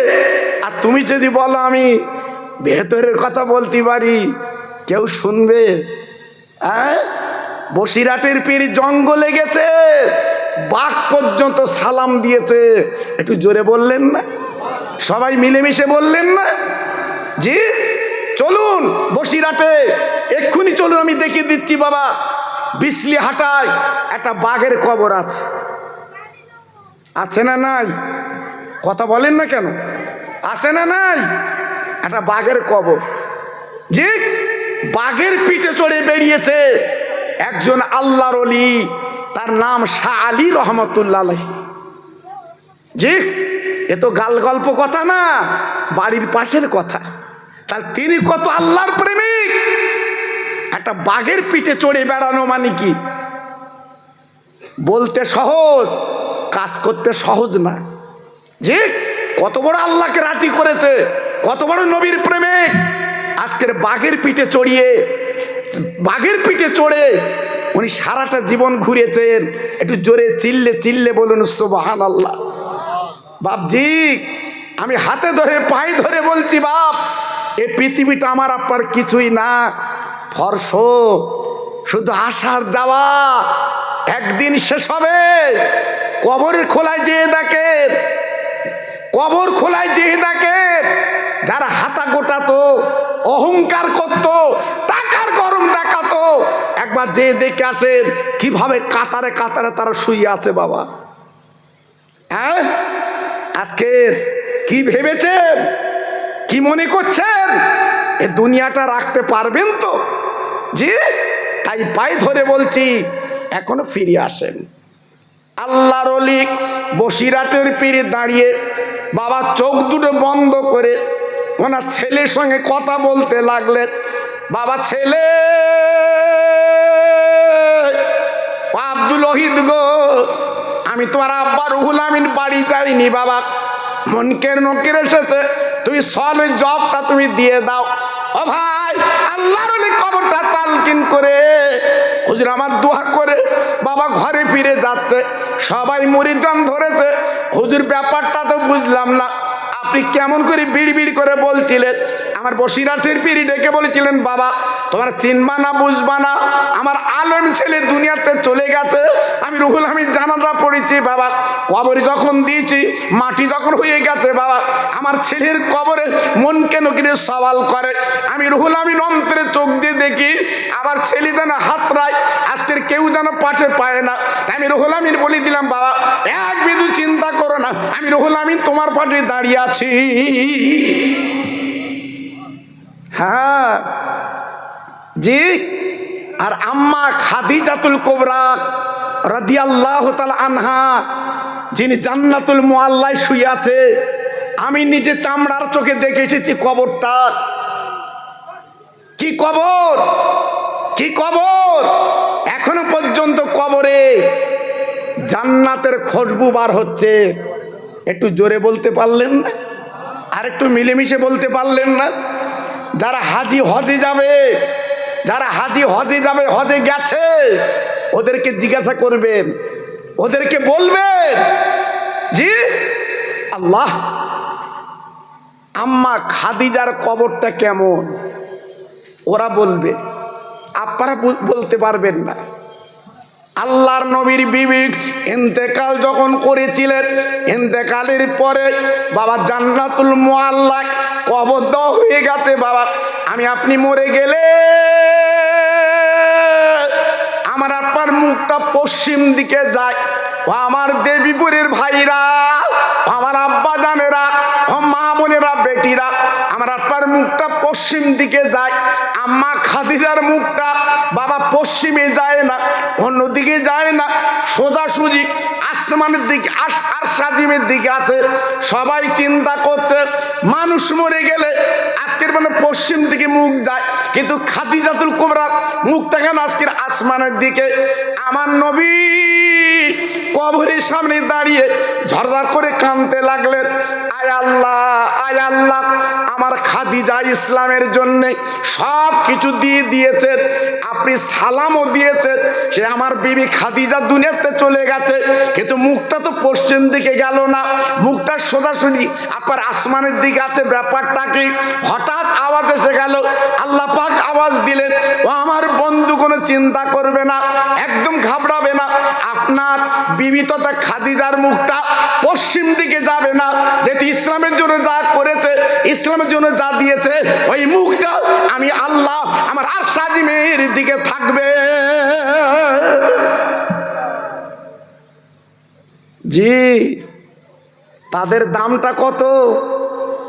আর তুমি যদি বলো আমি ভেতরের কথা বলতে পারি, কেউ শুনবে? হ্যাঁ, বসিরহাটের পীর জঙ্গলে গেছে, বাঘ পর্যন্ত সালাম দিয়েছে। একটু জোরে বললেন না? সবাই মিলেমিশে বললেন না? জি চলুন বসিরহাটে, এক্ষুনি চলুন, আমি দেখিয়ে দিচ্ছি বাবা। বিসলি হাটায় একটা বাঘের কবর আছে, আছে না নাই? কথা বলেন না কেন? আছে না নাই? একটা বাঘের কবর। জি, বাঘের পিঠে চড়ে বেরিয়েছে একজন আল্লাহর ওলি, তার নাম শাহ আলী রহমতুল্লাহ আলাইহি। জি, এ তো গাল গল্প কথা না, বাড়ির পাশের কথা। তাহলে তিনি কত আল্লাহর প্রেমিক। একটা বাঘের পিঠে চড়ে বেড়ানো মানে কি? বলতে সহজ, কাজ করতে সহজ না। যে কত বড় আল্লাহকে রাজি করেছে, কত বড় নবীর প্রেমিক। আজকের বাঘের পিঠে চড়িয়ে, বাঘের পিঠে চড়ে উনি সারাটা জীবন ঘুরেছেন। একটু জোরে চিল্লে চিল্লে বলুন সুবহানাল্লাহ। বাপজি, আমি হাতে ধরে পায়ে ধরে বলছি, বাপ এই পৃথিবীটা আমার আপনার কিছুই না, ফর্শ, শুধু আসার যাওয়া, একদিন শেষ হবে। কবরের খোলায় যেয়ে দেখেন, কবর খোলায় যেয়ে দেখেন, যারা হাতা গোটাতো, অহংকার করত, টাকার গরম দেখাতো, একবার যেয়ে দেখে আসেন কিভাবে কাতারে কাতারে তারা শুয়ে আছে বাবা। হ্যাঁ, আজকের কি ভেবেছেন, কি মনে করছেন এ দুনিয়াটা রাখতে পারবেন তো? জি, তাই পায়ে ধরে বলছি এখনো ফিরে আসেন। আল্লাহর ওলি বসিরহাটের পীর দাঁড়িয়ে বাবা চোখ দুটো বন্ধ করে ওনার ছেলের সঙ্গে কথা বলতে লাগলেন। বাবা, ছেলে আব্দুল ওহিদ গো, আমি তোমার আব্বা রুহুল আমিন বাড়ি যাইনি বাবা, মনকের নকির এসেছে, তুমি সলে জবটা তুমি দিয়ে দাও। ও ভাই, আল্লাহর ওলি কবরটা তালকিন করে হুজুর আমার দোয়া করে বাবা ঘরে ফিরে যাচ্ছে। সবাই মুরিদান ধরেছে, হুজুর ব্যাপারটা তো বুঝলাম না, আপনি কেমন করে বিড়ি বিড়ি করে বলছিলেন। আমার বসিরহাটের পীর ডেকে বলেছিলেন, বাবা তোমার চিনবা না বুঝবা না, আমার আলেম ছেলে দুনিয়াতে চলে গেছে, আমি রুহুল আমিন জানাজা পড়েছি বাবা, কবরে যখন দিয়েছি, মাটি যখন হয়ে গেছে বাবা, আমার ছেলের কবরে মন কেন কিনে সওয়াল করে। আমি রুহুল আমিন অন্তরে চোখ দিয়ে দেখি আমার ছেলে যেন হাত রায়, আজকের কেউ যেন পাশে পায় না। আমি রুহুল আমিন বলে দিলাম, বাবা এক বিন্দু চিন্তা করো না, আমি রুহুল আমিন তোমার পাশে দাঁড়িয়ে আছি। হ্যাঁ জি। আর আম্মা খাদিজাতুল কুবরা রাদিয়াল্লাহু তাআলা আনহা, যিনি জান্নাতুল মুআল্লায় শুয়ে আছে, আমি নিজে চামড়ার চোখে দেখে এসেছি কবরটা। কি কবর, কি কবর! এখনো পর্যন্ত কবরে জান্নাতের খুশবু বার হচ্ছে। একটু জোরে বলতে পারলেন না? আর একটু মিলেমিশে বলতে পারলেন না? যারা হাজি হজে যাবে, যারা হাজি হজে যাবে, হজে গেছে, ওদেরকে জিজ্ঞাসা করবেন, ওদেরকে বলবেন, জি আল্লাহ আম্মা খাদিজার কবরটা কেমন, ওরা বলবে, আপনারা বলতে পারবেন না। আল্লাহর নবীর বিবি ইন্তেকাল যখন করেছিলেন, ইন্তেকালের পরে বাবা জান্নাতুল মুআল্লা কবর দেওয়া হয়ে গেছে বাবা। আমি আপনি মরে গেলে আমার আপনার মুখটা পশ্চিম দিকে যায়, ও আমার দেবীপুরের ভাইরা, আমার আব্বা জানেরা, ও মা বোনেরা, বেটিরা, আমার আব্বার মুখটা পশ্চিম দিকে যায়, আম্মা খাদিজার মুখটা বাবা পশ্চিমে যায় না, অন্যদিকে যায় না, সোজাসুজি আসমানের দিকে, আর সাজিমের দিকে আছে। সবাই চিন্তা করছে মানুষ মরে গেলে আজকের মানে পশ্চিম দিকে মুখ যায়, কিন্তু খাদিজাতুল কুবরার মুখটা কেন আজকের আসমানের দিকে? আমার নবী কবরের সামনে দাঁড়িয়ে ঝরঝর করে কাঁদতে লাগলেন, আয় আল্লাহ, আয় আল্লাহ, আমার খাদিজা ইসলামের জন্যে সব কিছু দিয়ে দিয়েছেন, আপনি সালামও দিয়েছেন, সে আমার বিবি খাদিজা দুনিয়াতে চলে গেছে, কিন্তু মুখটা তো পশ্চিম দিকে গেল না, মুখটা সোজাসুজি আপনার আসমানের দিকে আছে। ব্যাপারটা কি? হঠাৎ আওয়াজ এসে গেল, আল্লাহ পাক আওয়াজ দিলেন, ও আমার বন্ধু কোনো চিন্তা করবে না, একদম ঘাবড়াবে না, আপনার বিবি তথা খাদিজার মুখটা পশ্চিম দিকে যাবে না, যেটি ইসলামের জন্য যা করেছে, ইসলামের জন্য যা দিয়েছে, ওই মুখটা আমি আল্লাহ আমার আরশাজিমের দিকে থাকবে। জি, তাদের দামটা কত,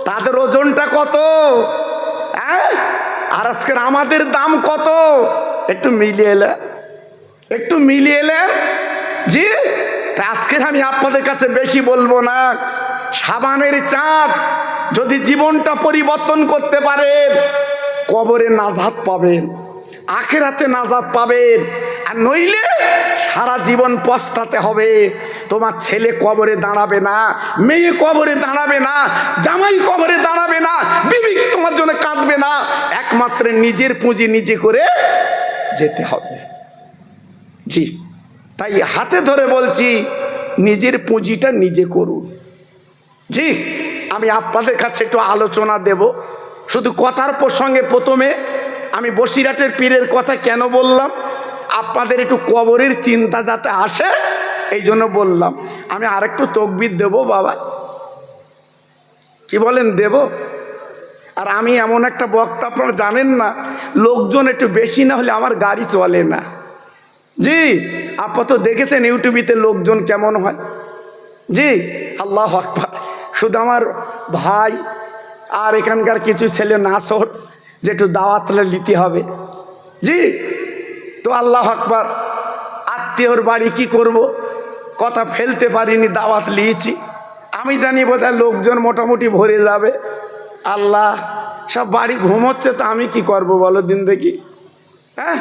তাদের ওজনটা কত, আর আজকের আমাদের দাম কত? একটু মিলিয়ে এলেন, একটু মিলিয়ে এলেন। জি, আজকের আমি আপনাদের কাছে বেশি বলবো না। সাবানের চাঁদ যদি জীবনটা পরিবর্তন করতে পারেন, কবরে নাজাত পাবেন, আখিরাতে নাজাত পাবেন, আর নইলে সারা জীবন পস্তাতে হবে। তোমার ছেলে কবরে দাঁড়াবে না, মেয়ে কবরে দাঁড়াবে না, জামাই কবরে দাঁড়াবে না, বিবি তোমার জন্য কাঁদবে না, একমাত্র নিজের পুঁজি নিজে করে যেতে হবে। জি, তাই হাতে ধরে বলছি, নিজের পুঁজিটা নিজে করুন। জি, আমি আপনাদের কাছে একটু আলোচনা দেব। শুধু কথার প্রসঙ্গে প্রথমে আমি বসিরহাটের পীরের কথা কেন বললাম, আপনাদের একটু কবরের চিন্তা যাতে আসে, এই জন্য বললাম। আমি আরেকটু তকবির দেব বাবা, কি বলেন, দেব? আর আমি এমন একটা বক্তা, আপনারা জানেন না, লোকজন একটু বেশি না হলে আমার গাড়ি চলে না। জি, আপনারা তো দেখেছেন ইউটিউবিতে লোকজন কেমন হয়। জি, আল্লাহ আকবার। শুধু আমার ভাই আর এখানকার কিছু ছেলে নাসর যে একটু দাওয়াত নিতে হবে। জি, তো আল্লাহ আকবার, আত্মীয়র বাড়ি কি করব, কথা ফেলতে পারিনি, দাওয়াত নিয়েছি। আমি জানি বোধহয় লোকজন মোটামুটি ভরে যাবে। আল্লাহ, সব বাড়ি ঘুমোচ্ছে, তো আমি কি করব বলো দিন দেখি। হ্যাঁ,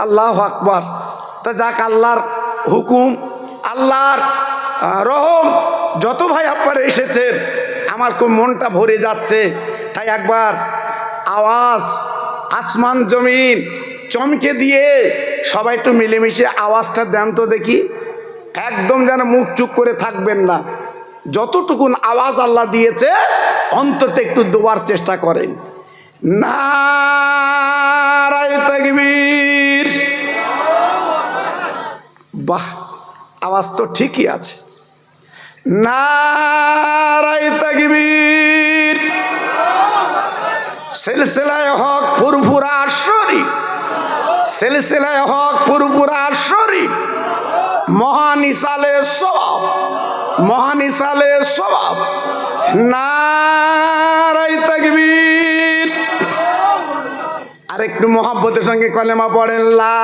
আল্লাহ আকবার। তা যাক, আল্লাহর হুকুম, আল্লাহর রহম, যত ভাই আপনারা এসেছেন আমার খুব মনটা ভরে যাচ্ছে। তাই একবার আওয়াজ আসমান জমিন চমকে দিয়ে সবাই একটু মিলেমিশে আওয়াজটা দেন তো দেখি, একদম যেন মুখ চুপ করে থাকবেন না। যতটুকুন আওয়াজ আল্লাহ দিয়েছে অন্তত একটু দেওয়ার চেষ্টা করেন। নারায়ে তাকবীর। বাহ, আওয়াজ তো ঠিকই আছে। নারায়ে তাকবীর। সিলসিলায়ে হক ফুরফুরা শরীফ, সিলসিলায়ে হক ফুরফুরা শরীফ, মহানিসালে সওয়াব, মহানিসালে সওয়াব। নারায়ে তাকবীর। আর একটু মহব্বতের সঙ্গে কলেমা পড়েন, লা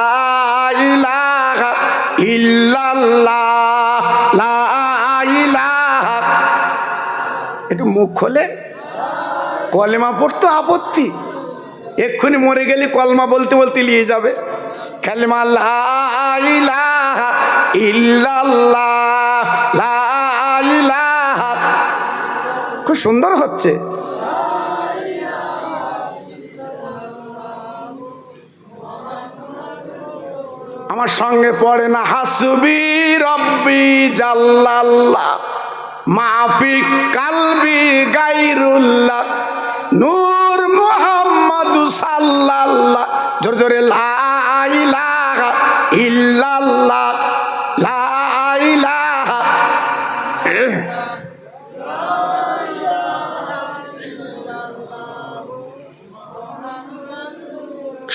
ইলাহা ইল্লাল্লাহ, লা ইলাহা। একটু মুখ খোলে, কলেমা পড়তো আপত্তি, এক্ষুনি মরে গেলে কলমা বলতে বলতে নিয়ে যাবে। কালেমা লা ইলাহা ইল্লাল্লাহ, লা ইলাহা। খুব সুন্দর হচ্ছে। আমার সঙ্গে পড়ে না, হাসবি রব্বি জাল্লাল্লাহ, মাফি কালবি গায়রুল্লাহ, নূর মুহাম্মদ সাল্লাল্লাহ। জোরে জোরে, লা ইলাহা ইল্লাল্লাহ, লা ইলাহা।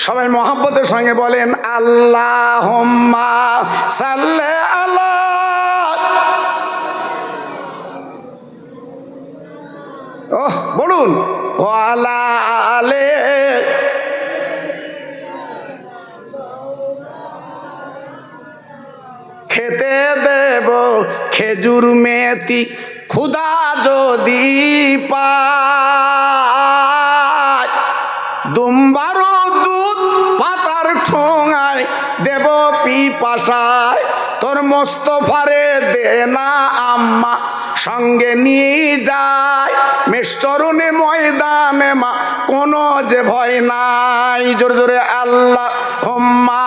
সবাই মহব্বতের সঙ্গে বলেন, আল্লাহুম্মা সাল্লি আলা ওহ বলুন, ওয়ালা আলে খেতে দেব খেজুর মেথি ক্ষুধা যদি পায়, দুম্বারু দুধ পাতার ঠোঙায় দেব পিপাসায়, তোর মোস্তফারে দে না আম্মা সঙ্গে নিয়ে যায়, মেষচরণে ময়দানে মা কোনো যে ভয় নাই। জোরে জোরে আল্লাহ হুম্মা।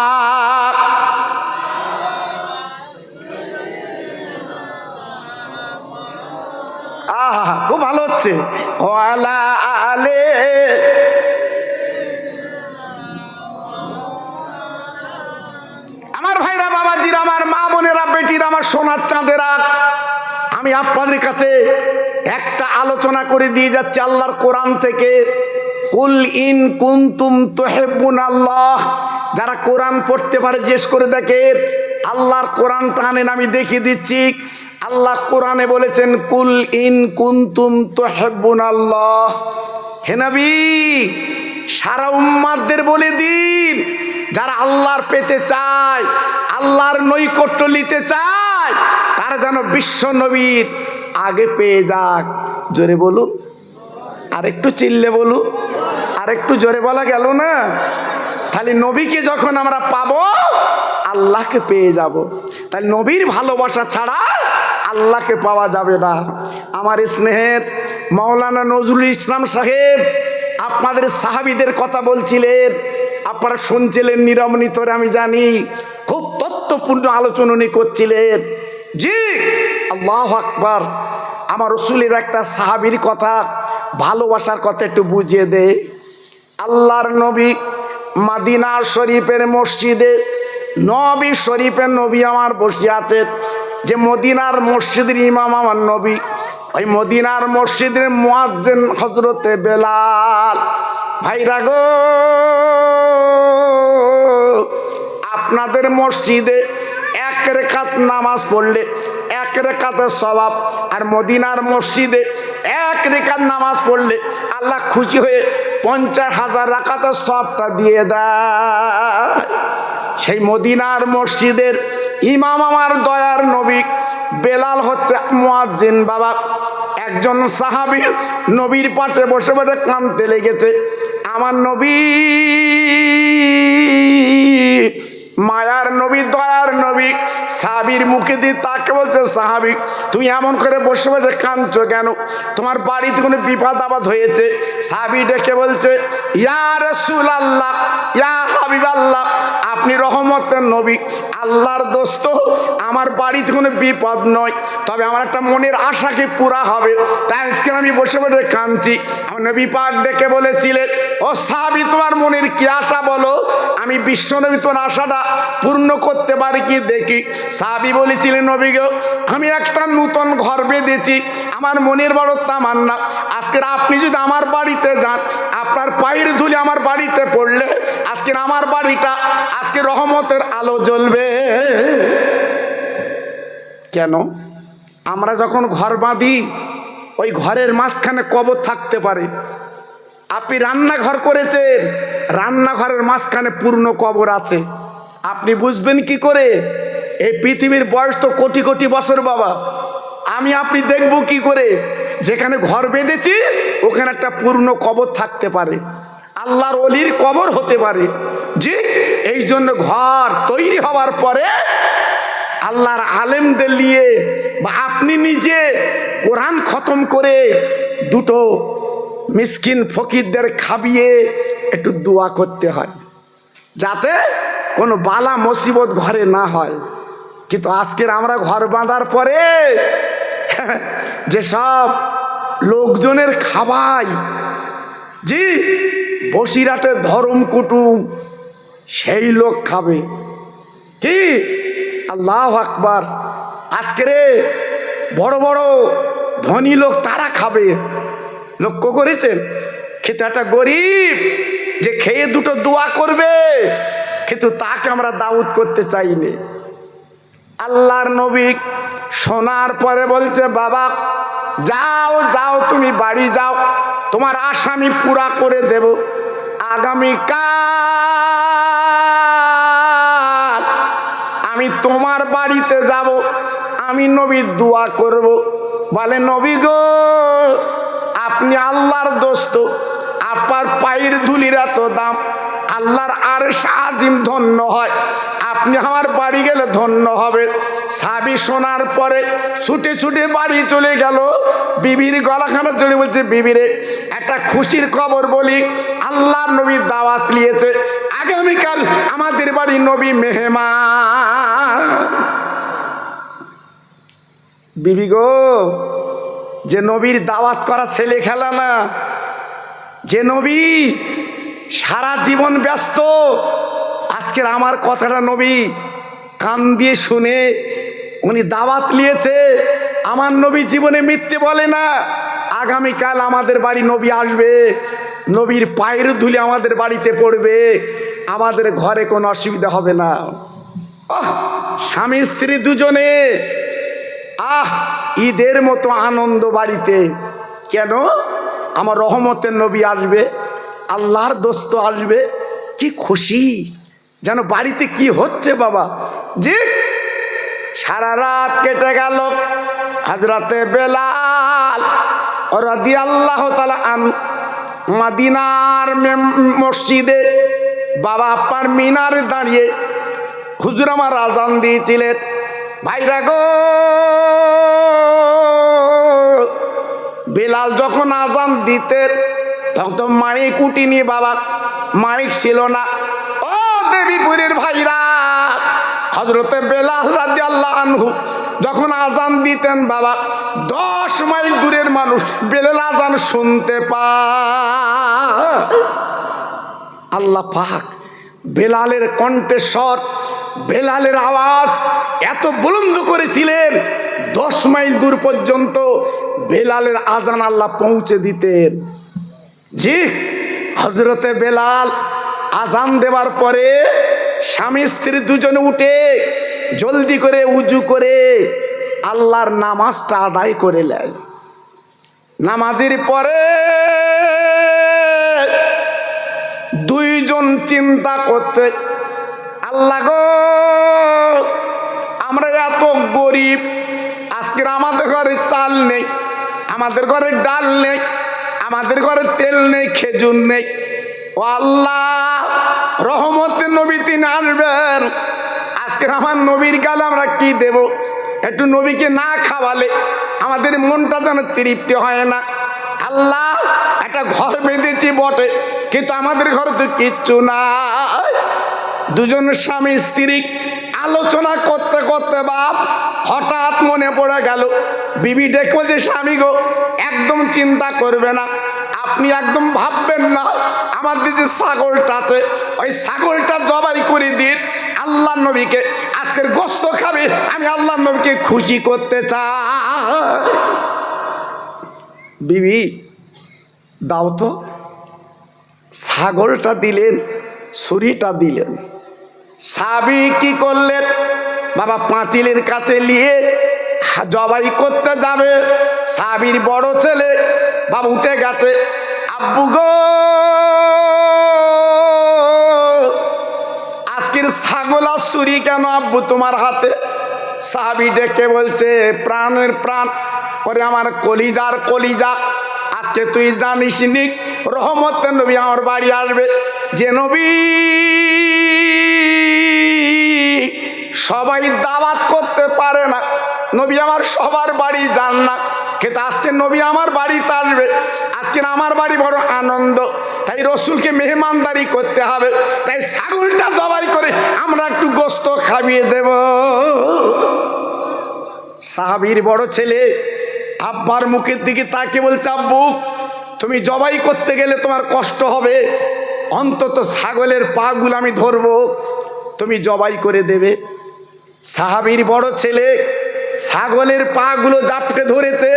আহা খুব ভালো হচ্ছে। ওয়ালা আলে আমার ভাইরা, বাবাজিরা, আমার মা বোনেরা, বেটিরা, আমার সোনার চাঁদেরা, আমি আপনাদের কাছে একটা আলোচনা করে দিয়ে যাচ্ছি আল্লাহর কোরআন থেকে। কুল ইন কুনতুম তুহিব্বুনাল্লাহ, যারা কোরআন পড়তে পারে জিজ্ঞেস করে দেখে আল্লাহর কোরআন টানেন, আমি দেখিয়ে দিচ্ছি। আল্লাহ কোরআনে বলেছেন কুল ইন কুনতুম তুহিব্বুনাল্লাহ, হে নবী সারা উম্মাতদের বলে দিন যারা আল্লাহর পেতে চায়, আল্লাহর নৈকট্য নিতে চায়, তারা যেন বিশ্ব নবীর আগে পেয়ে যাক। জোরে বলুন, আর একটু চিল্লে বলুন, আর একটু জোরে বলা গেল না? তাহলে নবীকে যখন আমরা পাবো আল্লাহকে পেয়ে যাব। তাহলে নবীর ভালোবাসা ছাড়া আল্লাহকে পাওয়া যাবে না। আমার স্নেহের মাওলানা নজরুল ইসলাম সাহেব আপনাদের সাহাবীদের কথা বলছিলেন, আপনারা শুনছিলেন নিরমনিতরে, আমি জানি খুব তত্ত্বপূর্ণ আলোচনা উনি করছিলেন। জি আল্লাহু আকবার। আমার রসুলের একটা সাহাবীর কথা, ভালোবাসার কথা একটু বুঝিয়ে দে। আল্লাহর নবী মদিনা শরীফের মসজিদে নবী শরীফের নবী আমার বসে আছে, যে মদিনার মসজিদের ইমাম আমার নবী, ওই মদিনার মসজিদের মুয়াজ্জিন হযরতে বেলাল। ভাইরা গো, আপনাদের মসজিদে এক রাকাত নামাজ পড়লে এক রাকাতের সওয়াব, আর মদিনার মসজিদে এক রাকাত নামাজ পড়লে আল্লাহ খুশি হয়ে 50,000 রাকাতের সওয়াবটা দিয়ে দেয়। সেই মদিনার মসজিদের ইমাম আমার দয়ার নবী বেলাল হচ্ছে মুয়াজ্জিন বাবা। একজন সাহাবী নবীর পাশে বসে বসে কাঁদতে লেগেছে। আমার নবী, মায়ার নবী, দয়ার নবী সাহাবীর মুখে দিয়ে তাকে বলছে, সাহাবী তুমি এমন করে বসে বসে কাঁদছো কেন? তোমার বাড়িতে কোনো বিপদ আপদ হয়েছে? সাহাবী ডেকে বলছে, ইয়া রাসূলুল্লাহ, ইয়া হাবিবাল্লাহ, আপনি রহমতের নবী, আল্লাহর দোস্ত, আমার বাড়িতে কোনো বিপদ নয়, তবে আমার একটা মনের আশাকে পুরা হবে, তাই আজকে আমি বসে বসে কাঁদছি। আমার নবী পাক ডেকে বলেছিলেন, ও সাহাবী তোমার মনের কি আশা বলো, আমি বিশ্ব নবী তোমার আশাটা পূর্ণ করতে পারি কি দেখি। সাহাবী বলেছিলেন, নবী গো আমি একটা নতুন ঘর বেঁধেছি, আমার মনের বড় তামান্না, আজকের আপনি যদি আমার বাড়িতে যান, আপনার পায়ের ধুলি আমার বাড়িতে পড়লে আজকের আমার বাড়িটা আজকে রহমতের আলো জ্বলবে। কেন? আমরা যখন ঘর বাঁধি ওই ঘরের মাঝখানে কবর থাকতে পারে। আপনি রান্নাঘর করেছেন, রান্নাঘরের মাঝখানে পূর্ণ কবর আছে, আপনি বুঝবেন কি করে? এই পৃথিবীর বয়স তো কোটি কোটি বছর বাবা, আমি আপনি দেখব কি করে? যেখানে ঘর বেঁধেছি ওখানে একটা পূর্ণ কবর থাকতে পারে, আল্লাহর ওলির কবর হতে পারে। জি, এই জন্য ঘর তৈরি হওয়ার পরে আল্লাহর আলেমদের নিয়ে বা আপনি নিজে কোরআন খতম করে দুটো মিসকিন ফকিরদের খাবিয়ে একটু দোয়া করতে হয়, যাতে কোনো বালা মুসিবত ঘরে না হয়। কিন্তু আজকের আমরা ঘর বাঁধার পরে যেসব লোকজনের খাবাই, জি বসিরহাটের ধরম কুটুম, সেই লোক খাবে কি? আল্লাহু আকবার। আজকের বড় বড় ধনী লোক তারা খাবে, লক্ষ্য করেছেন? কিন্তু একটা গরিব যে খেয়ে দুটো দোয়া করবে, কিন্তু তাকে আমরা দাউদ করতে চাইনি। আল্লাহর নবী শোনার পরে বলছে, বাবা যাও যাও তুমি বাড়ি যাও, তোমার আশা আমি পুরা করে দেব। আগামীকাল আমি তোমার বাড়িতে যাব, আমি নবীর দোয়া করব। বলে নবী গো, আপনি আল্লাহর দোস্ত, আপনার পায়ের ধুলির এত দাম, আল্লাহর আরশ আজিম ধন্য হয়, আপনি আমার বাড়ি গেলে ধন্য হবে। সাহাবী শোনার পরে ছুটে ছুটে বাড়ি চলে গেল। বিবির গলাখানা জড়িয়ে বলছে, বিবিরে একটা খুশির খবর বলি, আল্লাহর নবী দাওয়াত নিয়েছে, আগামীকাল আমাদের বাড়ি নবী মেহমান। বিবি গো, যে নবীর দাওয়াত করা ছেলে খেলা না, যে নবী সারা জীবন ব্যস্ত, আজকের আমার কথাটা নবী কান দিয়ে শুনে উনি দাওয়াত নিয়েছে। আমার নবী জীবনে মিথ্যে বলে না। আগামীকাল আমাদের বাড়ি নবী আসবে, নবীর পায়ের ধুলি আমাদের বাড়িতে পড়বে, আমাদের ঘরে কোনো অসুবিধা হবে না। স্বামী স্ত্রী দুজনে ঈদের মতো আনন্দ বাড়িতে। কেন? আমার রহমতের নবী আসবে, আল্লাহর দোস্ত আসবে, কি খুশি যেন বাড়িতে কি হচ্ছে বাবা। জি, সারা রাত কেটে গেল। হযরতে বেলাল রাদিয়াল্লাহু তাআলা মদিনার মসজিদে বাবা আপনার মিনারে দাঁড়িয়ে হুজুর আমার আজান দিয়েছিলেন। ভাইরা গো, বেলাল যখন আজান দিতেন তখন তো মাইক উঠিনি বাবা, মাইক ছিল না। ও দেবীপুরের ভাইরা, হযরতে বেলাল রাদিয়াল্লাহু আনহু যখন আজান দিতেন বাবা, 10 মাইল দূরের মানুষ বেলাল আজান শুনতে পায়। আল্লাহ পাক বেলালের কণ্ঠস্বর, বেলালের আওয়াজ এত বুলন্দ করেছিলেন, 10 মাইল দূর পর্যন্ত বেলালের আজান আল্লাহ পৌঁছে দিতেন। জি, হযরতে বেলাল আজান দেওয়ার পরে স্বামী স্ত্রী দুজনে উঠে জলদি করে উজু করে আল্লাহর নামাজটা আদায় করে নেয়। নামাজের পরে দুইজন চিন্তা করছে, আল্লাহ গো, আমরা এত গরিব, আজকের আমাদের ঘরে চাল নেই, আমাদের ঘরে ডাল নেই, আমাদের ঘরে তেল নেই, খেজুর নেই। ও আল্লাহ, রহমতের নবী তিনি আসবেন, আজকের আমার নবীর গালে আমরা কি দেব? একটু নবীকে না খাওয়ালে আমাদের মনটা যেন তৃপ্তি হয় না। আল্লাহ, একটা ঘর বেঁধেছি বটে, কিন্তু আমাদের ঘরে তো কিচ্ছু নাই। দুজন স্বামী স্ত্রী আলোচনা করতে করতে বাপ হঠাৎ মনে পড়ে গেল, বিবি দেখো যে স্বামী গো, একদম চিন্তা করবে না, আপনি একদম ভাববেন না, আমাদের যে ছাগলটা আছে ওই ছাগলটা জবাই করে দিন, আল্লাহ নবীকে আজকের গোস্ত খাবে, আমি আল্লাহ নবীকে খুশি করতে চাই। বিবি দাও তো। ছাগলটা দিলেন, ছুরিটা দিলেন। সাহাবী কি করলেন বাবা? পাঁচিলের কাছে নিয়ে জবাই করতে যাবে। সাহাবীর বড় ছেলে বাবা উঠে গেছে, আব্বু গো, আজকের ছাগল আর ছুরি কেন আব্বু তোমার হাতে? সাহাবী ডেকে বলছে, প্রাণের প্রাণ, ওরে আমার কলিজার কলিজা, আজকে তুই জানিস নি রহমতের নবী আমার বাড়ি আসবে, যে নবী সবাই দাওয়াত করতে পারে না, নবী আমার সবার বাড়ি যান না, কিন্তু আজকে নবী আমার বাড়িতে আসবে, আজকে আমার বাড়ি বড় আনন্দ, তাই রসুলকে মেহমানদারি করতে হবে, তাই ছাগলটা জবাই করে আমরা একটু গোস্ত খাইয়ে দেব। সাহাবীর বড় ছেলে আব্বার মুখের দিকে তাকে বলছে, আব্বু তুমি জবাই করতে গেলে তোমার কষ্ট হবে, অন্তত ছাগলের পাগুলো আমি ধরবো, তুমি জবাই করে দেবে। সাহাবীর বড় ছেলে ছাগলের পাগুলো জাপটে ধরেছে।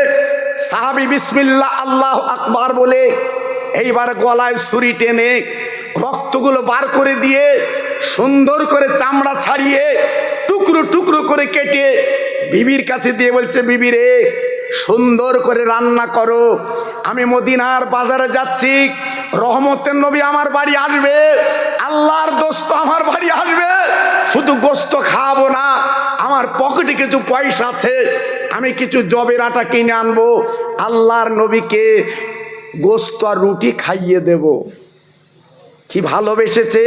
সাহাবী বিসমিল্লাহ আল্লাহু আকবার বলে এইবার গলায় ছুরি টেনে রক্তগুলো বার করে দিয়ে সুন্দর করে চামড়া ছাড়িয়ে টুকরো টুকরো করে কেটে বিবির কাছে দিয়ে বলছে, বিবি রে, সুন্দর করে রান্না করো। আমি মদিনার বাজারে যাচ্ছি, রহমতের নবী আমার বাড়ি আসবে, আল্লাহর দোস্ত আমার বাড়ি আসবে, শুধু গোস্ত খাবো না, আমার পকেটে কিছু পয়সা আছে, আমি কিছু জবের আটা কিনে আনবো, আল্লাহর নবীকে গোস্ত আর রুটি খাইয়ে দেব। কি ভালোবেসেছে,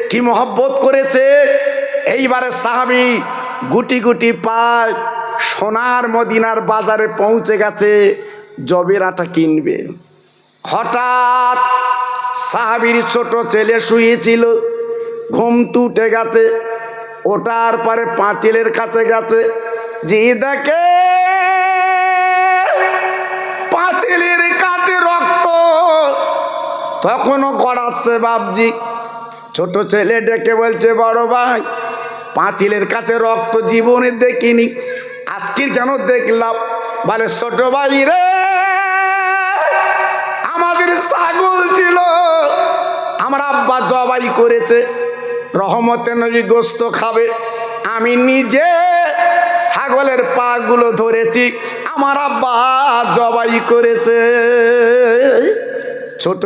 কি মহব্বত করেছে। এইবারে সাহাবী গুটি গুটি পায় সোনার মদিনার বাজারে পৌঁছে গেছে, জবের আটা কিনবে। হঠাৎ সাহাবীর ছোট ছেলে শুয়েছিল, ঘুম উঠে গেছে, ওটার পরে পাঁচিলের কাছে গেছে, যে দেখে পাঁচিলের কাছে রক্ত, তখনও গড়াচ্ছে বাপজি। ছোট ছেলে ডেকে বলছে, বড় ভাই, পাঁচিলের কাছে রক্ত জীবনে দেখিনি, আজকের কেন দেখলাম? বলে, ছোট ভাই রে, আমাদের ছাগল ছিল, আমার আব্বা জবাই করেছে, রহমতের নবী গোস্ত খাবে, আমি নিজে ছাগলের পা গুলো ধরেছি, আমার আব্বা জবাই করেছে। ছোট